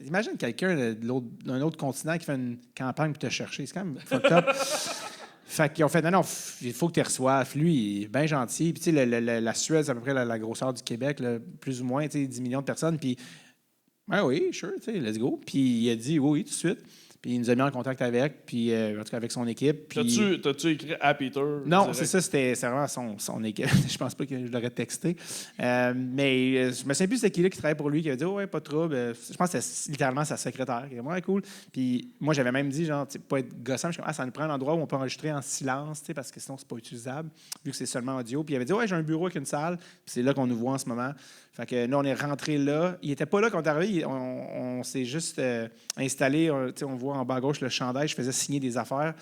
Imagine quelqu'un d'un autre continent qui fait une campagne pour te chercher. C'est quand même fucked up. Fait qu'ils ont fait, non, il faut que tu les reçoives. Lui, il est bien gentil. Puis, tu sais, la Suède, c'est à peu près la grosseur du Québec, là, plus ou moins, tu sais, 10 millions de personnes. Puis, Ben oui, sure, tu sais, let's go. Puis il a dit oui, tout de suite. Puis il nous a mis en contact avec, puis en tout cas avec son équipe. Puis... T'as-tu écrit à Peter? Non, direct? c'est ça, c'est vraiment son équipe. Je pense pas que je l'aurais texté. Mais je me souviens plus c'était qui là qui travaillait pour lui, qui avait dit ouais, pas de trouble. Je pense que c'était littéralement sa secrétaire. Qui a dit ouais, cool. Puis moi, j'avais même dit, genre, pas être gossant, je suis comme, ça nous prend un endroit où on peut enregistrer en silence, parce que sinon, c'est pas utilisable, vu que c'est seulement audio. Puis il avait dit ouais, j'ai un bureau avec une salle, puis c'est là qu'on nous voit en ce moment. Fait que nous, on est rentré là. Il était pas là quand on est arrivé. On s'est juste installé. On voit en bas à gauche le chandail. Je faisais signer des affaires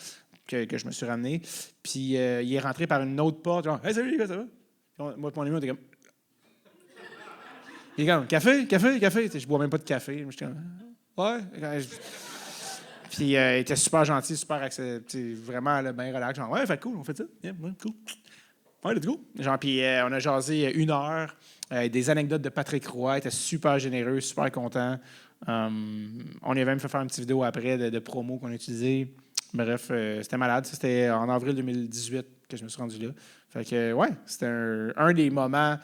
que je me suis ramené. Puis il est rentré par une autre porte. Genre, hey, salut les gars, ça va? Moi, mon ami, on était comme. Il est comme, café. Je bois même pas de café. J'étais comme, ouais. Puis il était super gentil, super vraiment là, bien relax. Genre, ouais, fait cool, on fait ça. Yeah, ouais, cool. Ouais, let's go. Genre, puis on a jasé 1 heure. Des anecdotes de Patrick Roy. Il était super généreux, super content. On lui a même fait faire une petite vidéo après de promo qu'on a utilisé. Bref, c'était malade. C'était en avril 2018 que je me suis rendu là. Fait que, ouais, c'était un des moments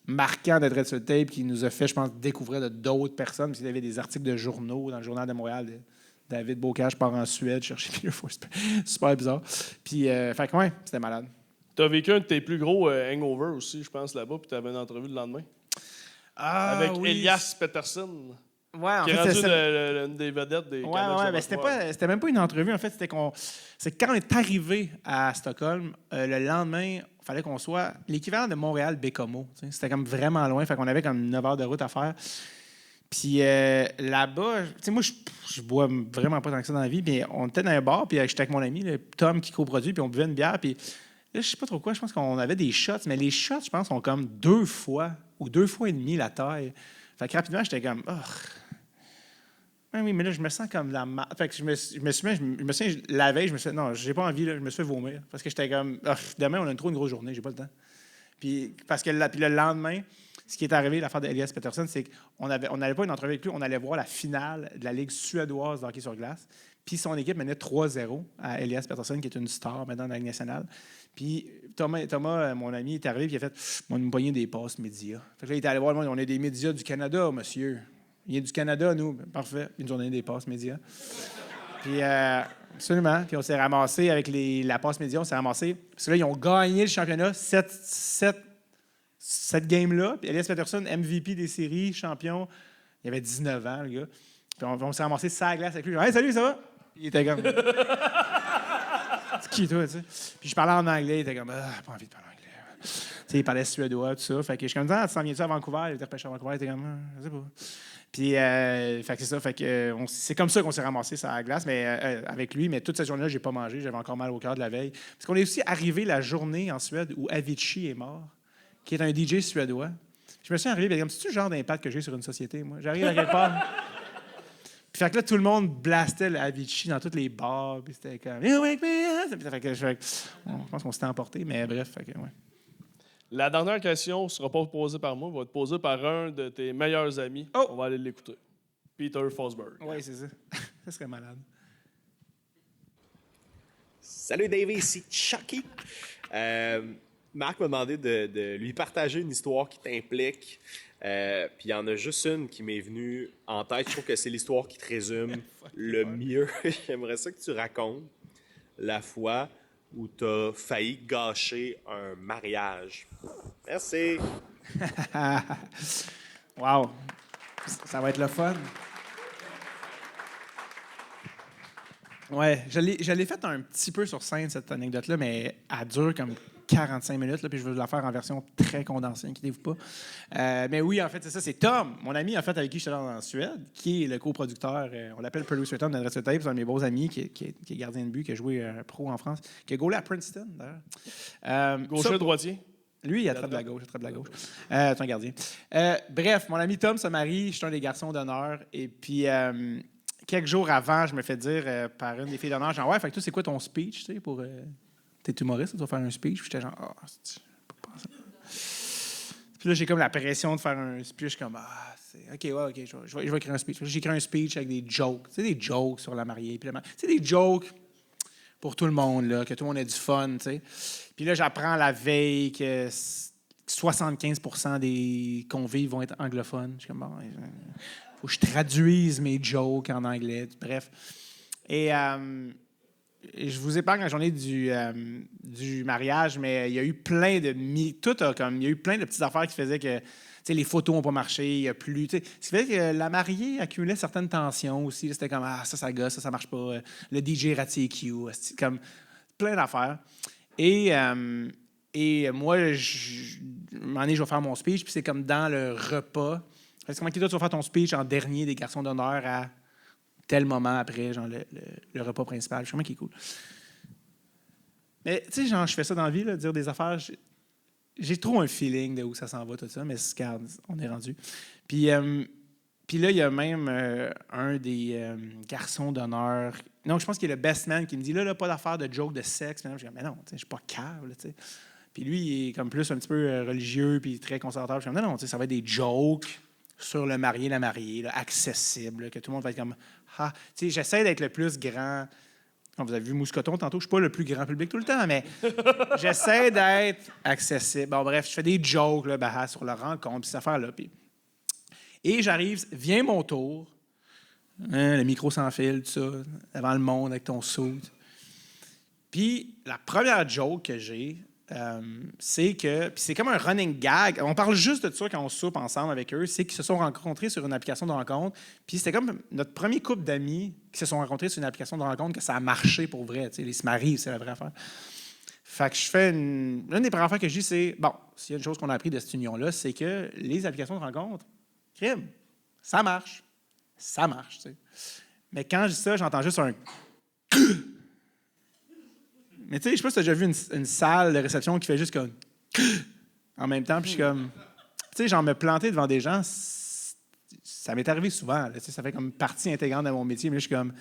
marquants de Dread sur le Tape qui nous a fait, je pense, découvrir d'autres personnes. Parce qu'il y avait des articles de journaux dans le Journal de Montréal. David Bocage part en Suède chercher Peter Forsberg. Super bizarre. Puis, fait que, ouais, c'était malade. Tu as vécu un de tes plus gros hangovers aussi, je pense, là-bas, puis tu avais une entrevue le lendemain. Avec oui. Elias Pettersson. Ouais, en qui est fait, rendu une des vedettes des Canucks. Ouais, c'était même pas une entrevue. En fait, c'est quand on est arrivé à Stockholm, le lendemain, il fallait qu'on soit l'équivalent de Montréal-Bécomo. C'était comme vraiment loin. Fait qu'on avait comme 9 heures de route à faire. Puis là-bas, moi, je bois vraiment pas tant que ça dans la vie. Puis on était dans un bar, puis j'étais avec mon ami, Tom, qui coproduit, puis on buvait une bière. Puis là, je sais pas trop quoi. Je pense qu'on avait des shots. Mais les shots, je pense, sont comme 2 fois ou 2 fois et demi la taille. Fait que rapidement, j'étais comme... Oui, mais là, je me sens comme la marde. Fait que je me suis la veille, je me suis dit, non, j'ai pas envie, là, je me suis fait vomir. Parce que j'étais comme, demain, on a une grosse journée, j'ai pas le temps. Puis le lendemain, ce qui est arrivé, l'affaire d'Elias Pettersson, c'est qu'on n'avait pas une entrevue avec lui, on allait voir la finale de la Ligue suédoise de hockey sur glace. Puis son équipe menait 3-0 à Elias Pettersson, qui est une star maintenant dans la Ligue nationale. Puis Thomas, mon ami, est arrivé et il a fait « On nous pognait des passes médias. » Fait que là, il était allé voir le monde. « On est des médias du Canada, monsieur. » Il est du Canada, nous. Parfait. Ils nous ont donné des passes médias. Puis, absolument. Puis on s'est ramassé avec la passe média. On s'est ramassé. Parce que là, ils ont gagné le championnat cette game-là. Puis Elias Pettersson, MVP des séries, champion. Il avait 19 ans, le gars. Puis on s'est ramassé sur la glace avec lui. Hey, salut, ça va? Puis il était comme... C'est qui, toi, tu sais? Puis je parlais en anglais. Il était comme... pas envie de parler anglais. Tu sais, il parlait suédois, tout ça. Fait que je suis comme... Tu s'en viens-tu à Vancouver? Il était repêché à Vancouver. Il était comme... Je sais pas. Puis, fait que c'est ça. Fait que, c'est comme ça qu'on s'est ramassé sur la glace mais, avec lui. Mais toute cette journée-là, j'ai pas mangé. J'avais encore mal au cœur de la veille. Parce qu'on est aussi arrivé la journée en Suède où Avicii est mort, qui est un DJ suédois. Je me suis arrivé, comme c'est-tu le genre d'impact que j'ai sur une société, moi? J'arrive à quelque part. Puis, fait que là, tout le monde blastait Avicii dans tous les bars. Puis c'était comme You wake me up! Fait que, je pense qu'on s'était emporté, mais bref, fait que, ouais. La dernière question ne sera pas posée par moi, va être posée par un de tes meilleurs amis. Oh! On va aller l'écouter. Peter Forsberg. Oui, c'est ça. Ça serait malade. Salut Davey, ici Chucky. Marc m'a demandé de lui partager une histoire qui t'implique. Puis il y en a juste une qui m'est venue en tête. Je trouve que c'est l'histoire qui te résume le mieux. J'aimerais ça que tu racontes la fois où tu as failli gâcher un mariage. Merci. Wow. Ça va être le fun. Ouais, je l'ai faite un petit peu sur scène, cette anecdote-là, mais elle dure comme 45 minutes, là, puis je veux la faire en version très condensée, inquiétez-vous pas. Mais oui, en fait, c'est ça, c'est Tom, mon ami, en fait, avec qui je suis allé en Suède, qui est le coproducteur, on l'appelle Producer Tom de Dread sur le Tape, c'est un de mes beaux amis qui est gardien de but, qui a joué pro en France, qui a gaulé à Princeton, d'ailleurs. Gaucher, droitier? Lui, il attrape de la gauche, c'est un gardien. Bref, mon ami Tom se marie, je suis un des garçons d'honneur, et puis... quelques jours avant, je me fais dire par une des filles d'honneur, genre, ouais, fait que toi, c'est quoi ton speech, tu sais, pour... T'es humoriste, tu vas faire un speech. Puis j'étais genre, je peux pas ça. Puis là, j'ai comme la pression de faire un speech. Je suis comme, OK, je vais écrire un speech. J'ai écrit un speech avec des jokes. Tu sais, des jokes sur la mariée. Tu sais, des jokes pour tout le monde, là, que tout le monde ait du fun, tu sais. Puis là, j'apprends la veille que 75% des convives vont être anglophones. Je suis comme, bon, faut que je traduise mes jokes en anglais. Bref. Et je vous épargne la journée du mariage, mais il y a eu plein de... il y a eu plein de petites affaires qui faisaient que les photos n'ont pas marché, il n'y a plus... Ce qui fait que la mariée accumulait certaines tensions aussi. C'était comme, ça gosse, ça marche pas. Le DJ raté EQ, comme plein d'affaires. Et moi, un moment donné, je vais faire mon speech, puis c'est comme dans le repas. Parce que comment tu vas faire ton speech en dernier des garçons d'honneur à tel moment après, genre le repas principal. Je suis vraiment qui est cool. Mais tu sais, genre, je fais ça dans la vie, là, dire des affaires. J'ai trop un feeling de où ça s'en va, tout ça, mais regarde, on est rendu. Puis là, il y a même un des garçons d'honneur. Non, je pense qu'il est le best man qui me dit là, pas d'affaire de joke de sexe. Je dis, mais non, je suis pas cave. Puis lui, il est comme plus un petit peu religieux puis très conservateur. Je dis, non, ça va être des jokes sur le marié, la mariée, là, accessible, là, que tout le monde va être comme j'essaie d'être le plus grand. Vous avez vu Mousqueton tantôt, je ne suis pas le plus grand public tout le temps, mais j'essaie d'être accessible. Bon, bref, je fais des jokes là, sur la rencontre, puis cette affaire-là. Et j'arrive, vient mon tour, le micro sans fil, tout ça, devant le monde avec ton suit. Puis la première joke que j'ai, c'est que, puis c'est comme un running gag, on parle juste de ça quand on soupe ensemble avec eux, c'est qu'ils se sont rencontrés sur une application de rencontre, puis c'était comme notre premier couple d'amis qui se sont rencontrés sur une application de rencontre que ça a marché pour vrai, ils se marient, c'est la vraie affaire. Fait que je fais l'une des premières affaires que je dis, c'est, bon, s'il y a une chose qu'on a appris de cette union-là, c'est que les applications de rencontre, crime, ça marche, tu sais. Mais quand je dis ça, j'entends juste un... Mais tu sais, je sais pas si tu as déjà vu une salle de réception qui fait juste comme en même temps, puis je suis comme... Tu sais, genre me planter devant des gens, ça m'est arrivé souvent, là, ça fait comme partie intégrante de mon métier, mais là, je suis comme...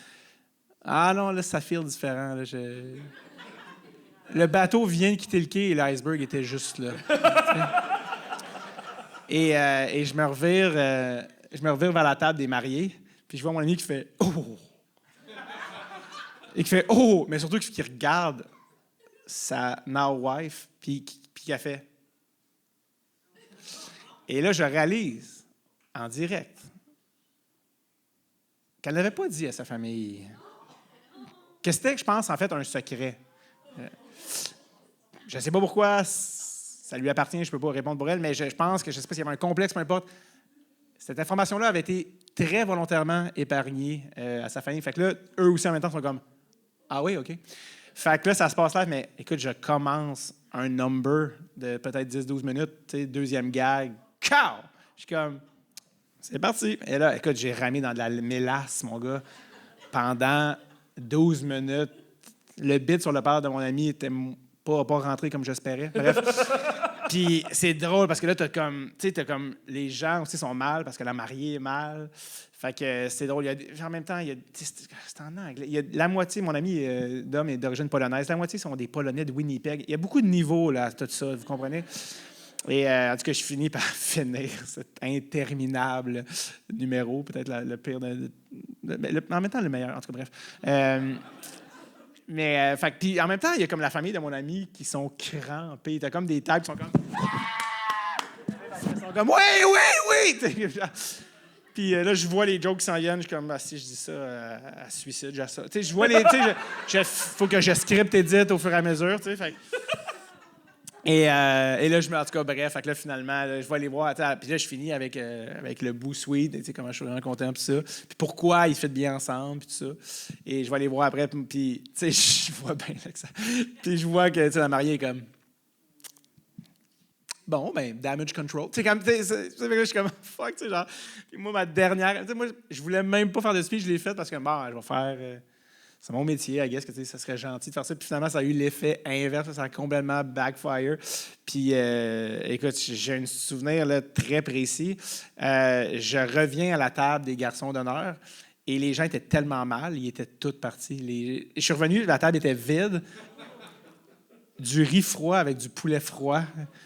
Ah non, là, ça feel différent. Là, le bateau vient de quitter le quai et l'iceberg était juste là. Et je me revire vers la table des mariés, puis je vois mon ami qui fait « Oh! » Et qui fait « Oh! » Mais surtout qui regarde sa now wife, puis qui a fait. Et là, je réalise, en direct, qu'elle n'avait pas dit à sa famille que c'était, je pense, en fait, un secret. Je ne sais pas pourquoi, ça lui appartient, je ne peux pas répondre pour elle, mais je pense que, je ne sais pas s'il y avait un complexe, peu importe. Cette information-là avait été très volontairement épargnée à sa famille. Fait que là, eux aussi, en même temps, sont comme « Ah oui, OK. » Fait que là, ça se passe là, mais écoute, je commence un number de peut-être 10-12 minutes, tu sais, deuxième gag, cow! Je suis comme, c'est parti. Et là, écoute, j'ai ramé dans de la mélasse, mon gars, pendant 12 minutes. Le bit sur le père de mon ami était pas rentré comme j'espérais. Bref. Puis c'est drôle parce que là, t'as comme les gens aussi sont mal parce que la mariée est mal. Fait que c'est drôle. En même temps, c'est en anglais. La moitié, mon ami d'homme est d'origine polonaise. La moitié sont des Polonais de Winnipeg. Il y a beaucoup de niveaux là, tout ça, vous comprenez? Et en tout cas, je finis par finir cet interminable numéro, peut-être le pire en même temps le meilleur. En tout cas, bref. Mais, puis en même temps, il y a comme la famille de mon ami qui sont crampés. T'as comme des tables qui sont comme... Ils sont comme, oui! Puis là, je vois les jokes qui s'en viennent. Je suis comme, si je dis ça, à suicide, j'ai ça. Tu sais, je vois les... faut que je scripte édite au fur et à mesure, tu sais. Fait et là, en tout cas, bref, fait que là, finalement, là, je vais aller voir. Puis là, je finis avec le bout sweet, tu sais, comment je suis vraiment content, puis ça. Puis pourquoi ils se font bien ensemble, puis tout ça. Et je vais aller voir après, puis, tu sais, je vois bien là, que ça. Puis je vois que, tu sais, la mariée est comme. Bon, ben, damage control. Tu sais, comme, tu sais, je suis comme, fuck, tu sais, genre. Puis moi, ma dernière. Tu sais, moi, je voulais même pas faire de speech, je l'ai fait parce que, bon, je vais faire. C'est mon métier, I guess, que ça serait gentil de faire ça. Puis finalement, ça a eu l'effet inverse. Ça a complètement backfire. Puis, écoute, j'ai un souvenir là, très précis. Je reviens à la table des garçons d'honneur et les gens étaient tellement mal, ils étaient tous partis. Je suis revenu, la table était vide. Du riz froid avec du poulet froid.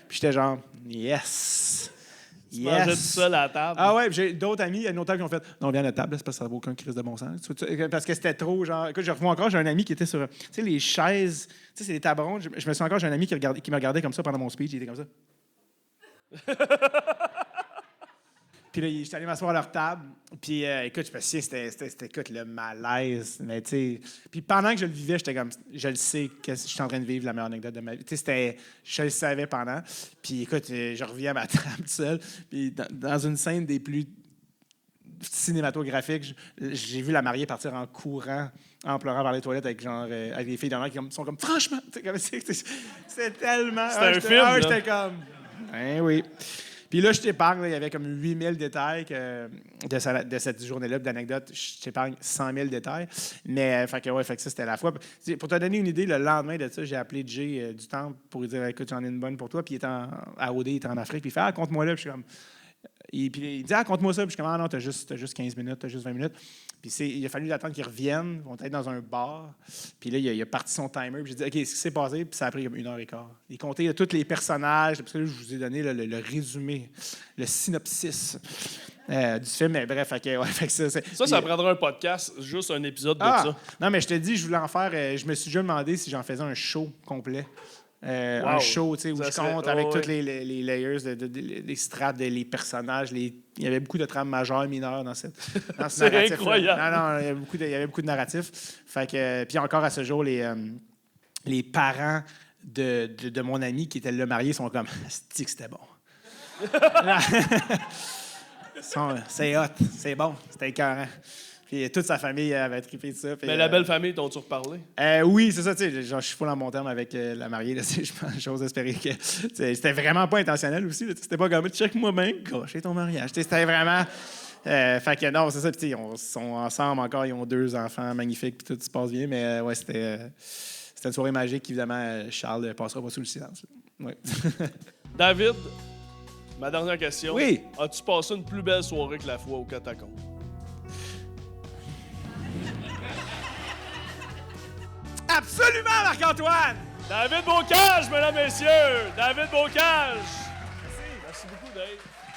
Puis j'étais genre, yes! Tu mangeais tout seul à la table. Ah ouais, j'ai d'autres amis, il y a une autre table qui ont fait « Non, viens à la table, c'est parce que ça n'a aucun crise de bon sens. » Parce que c'était trop, genre... Écoute, je revois encore, j'ai un ami qui était sur... Tu sais, les chaises, tu sais, c'est des tables rondes. Je me souviens encore, j'ai un ami qui me regardait comme ça pendant mon speech, il était comme ça. Puis là, j'étais allé m'asseoir à leur table. Puis écoute, je me souviens, c'était écoute, le malaise. Mais tu sais, puis pendant que je le vivais, j'étais comme, je le sais que je suis en train de vivre la meilleure anecdote de ma vie. Tu sais, je le savais pendant. Puis écoute, je reviens à ma table tout seul. Puis dans une scène des plus cinématographiques, j'ai vu la mariée partir en courant, en pleurant vers les toilettes avec avec des filles dans qui sont comme franchement, c'est tellement. C'était un film. J'étais comme, ben oui. Puis là, je t'épargne, il y avait comme 8000 détails de cette journée-là, d'anecdotes. Je t'épargne 100 000 détails. Mais fait que ça, c'était la fois. Pour te donner une idée, le lendemain de ça, j'ai appelé Jay du Temple pour lui dire écoute, j'en ai une bonne pour toi. Puis il était à OD, il était en Afrique. Puis il fait compte-moi là. Puis je suis comme. Puis il dit compte-moi ça. Puis je suis comme non, t'as juste 15 minutes, t'as juste 20 minutes. Puis il a fallu attendre qu'il revienne. On était dans un bar. Puis là, il a parti son timer. Puis j'ai dit OK, qu'est-ce qui s'est passé? Puis ça a pris comme 1h15. Il comptait tous les personnages. Parce que là, je vous ai donné le résumé, le synopsis du film. Mais bref, fait que ça prendra un podcast, juste un épisode de ça. Non, mais je te dis, je voulais en faire. Je me suis déjà demandé si j'en faisais un show complet. Un show, tu sais, où je compte avec toutes les layers, les strates, les personnages. Il y avait beaucoup de trames majeures, mineures dans ce narratif. Incroyable. Non, il y avait beaucoup de narratifs. Fait que, puis encore à ce jour, les parents de mon ami qui était le marié sont comme « C'est-tu que c'était bon? » C'est hot, c'est bon, c'était écœurant. Puis toute sa famille avait trippé de ça. Puis, mais la belle famille, t'ont-tu reparlé? Oui, c'est ça, tu sais. Je suis full en bon terme avec la mariée. J'ose espérer que c'était vraiment pas intentionnel aussi. Là, c'était pas comme check-moi bien, gâcher ton mariage. C'était vraiment. Fait que non, c'est ça. Puis ils sont ensemble encore, ils ont 2 enfants magnifiques, puis tout se passe bien. Mais ouais, c'était une soirée magique. Évidemment, Charles ne passera pas sous le silence. Ouais. David, ma dernière question. Oui. As-tu passé une plus belle soirée que la fois au Catacombe? Absolument, Marc-Antoine! David Bocage, mesdames et messieurs! David Bocage! Merci beaucoup, Dave.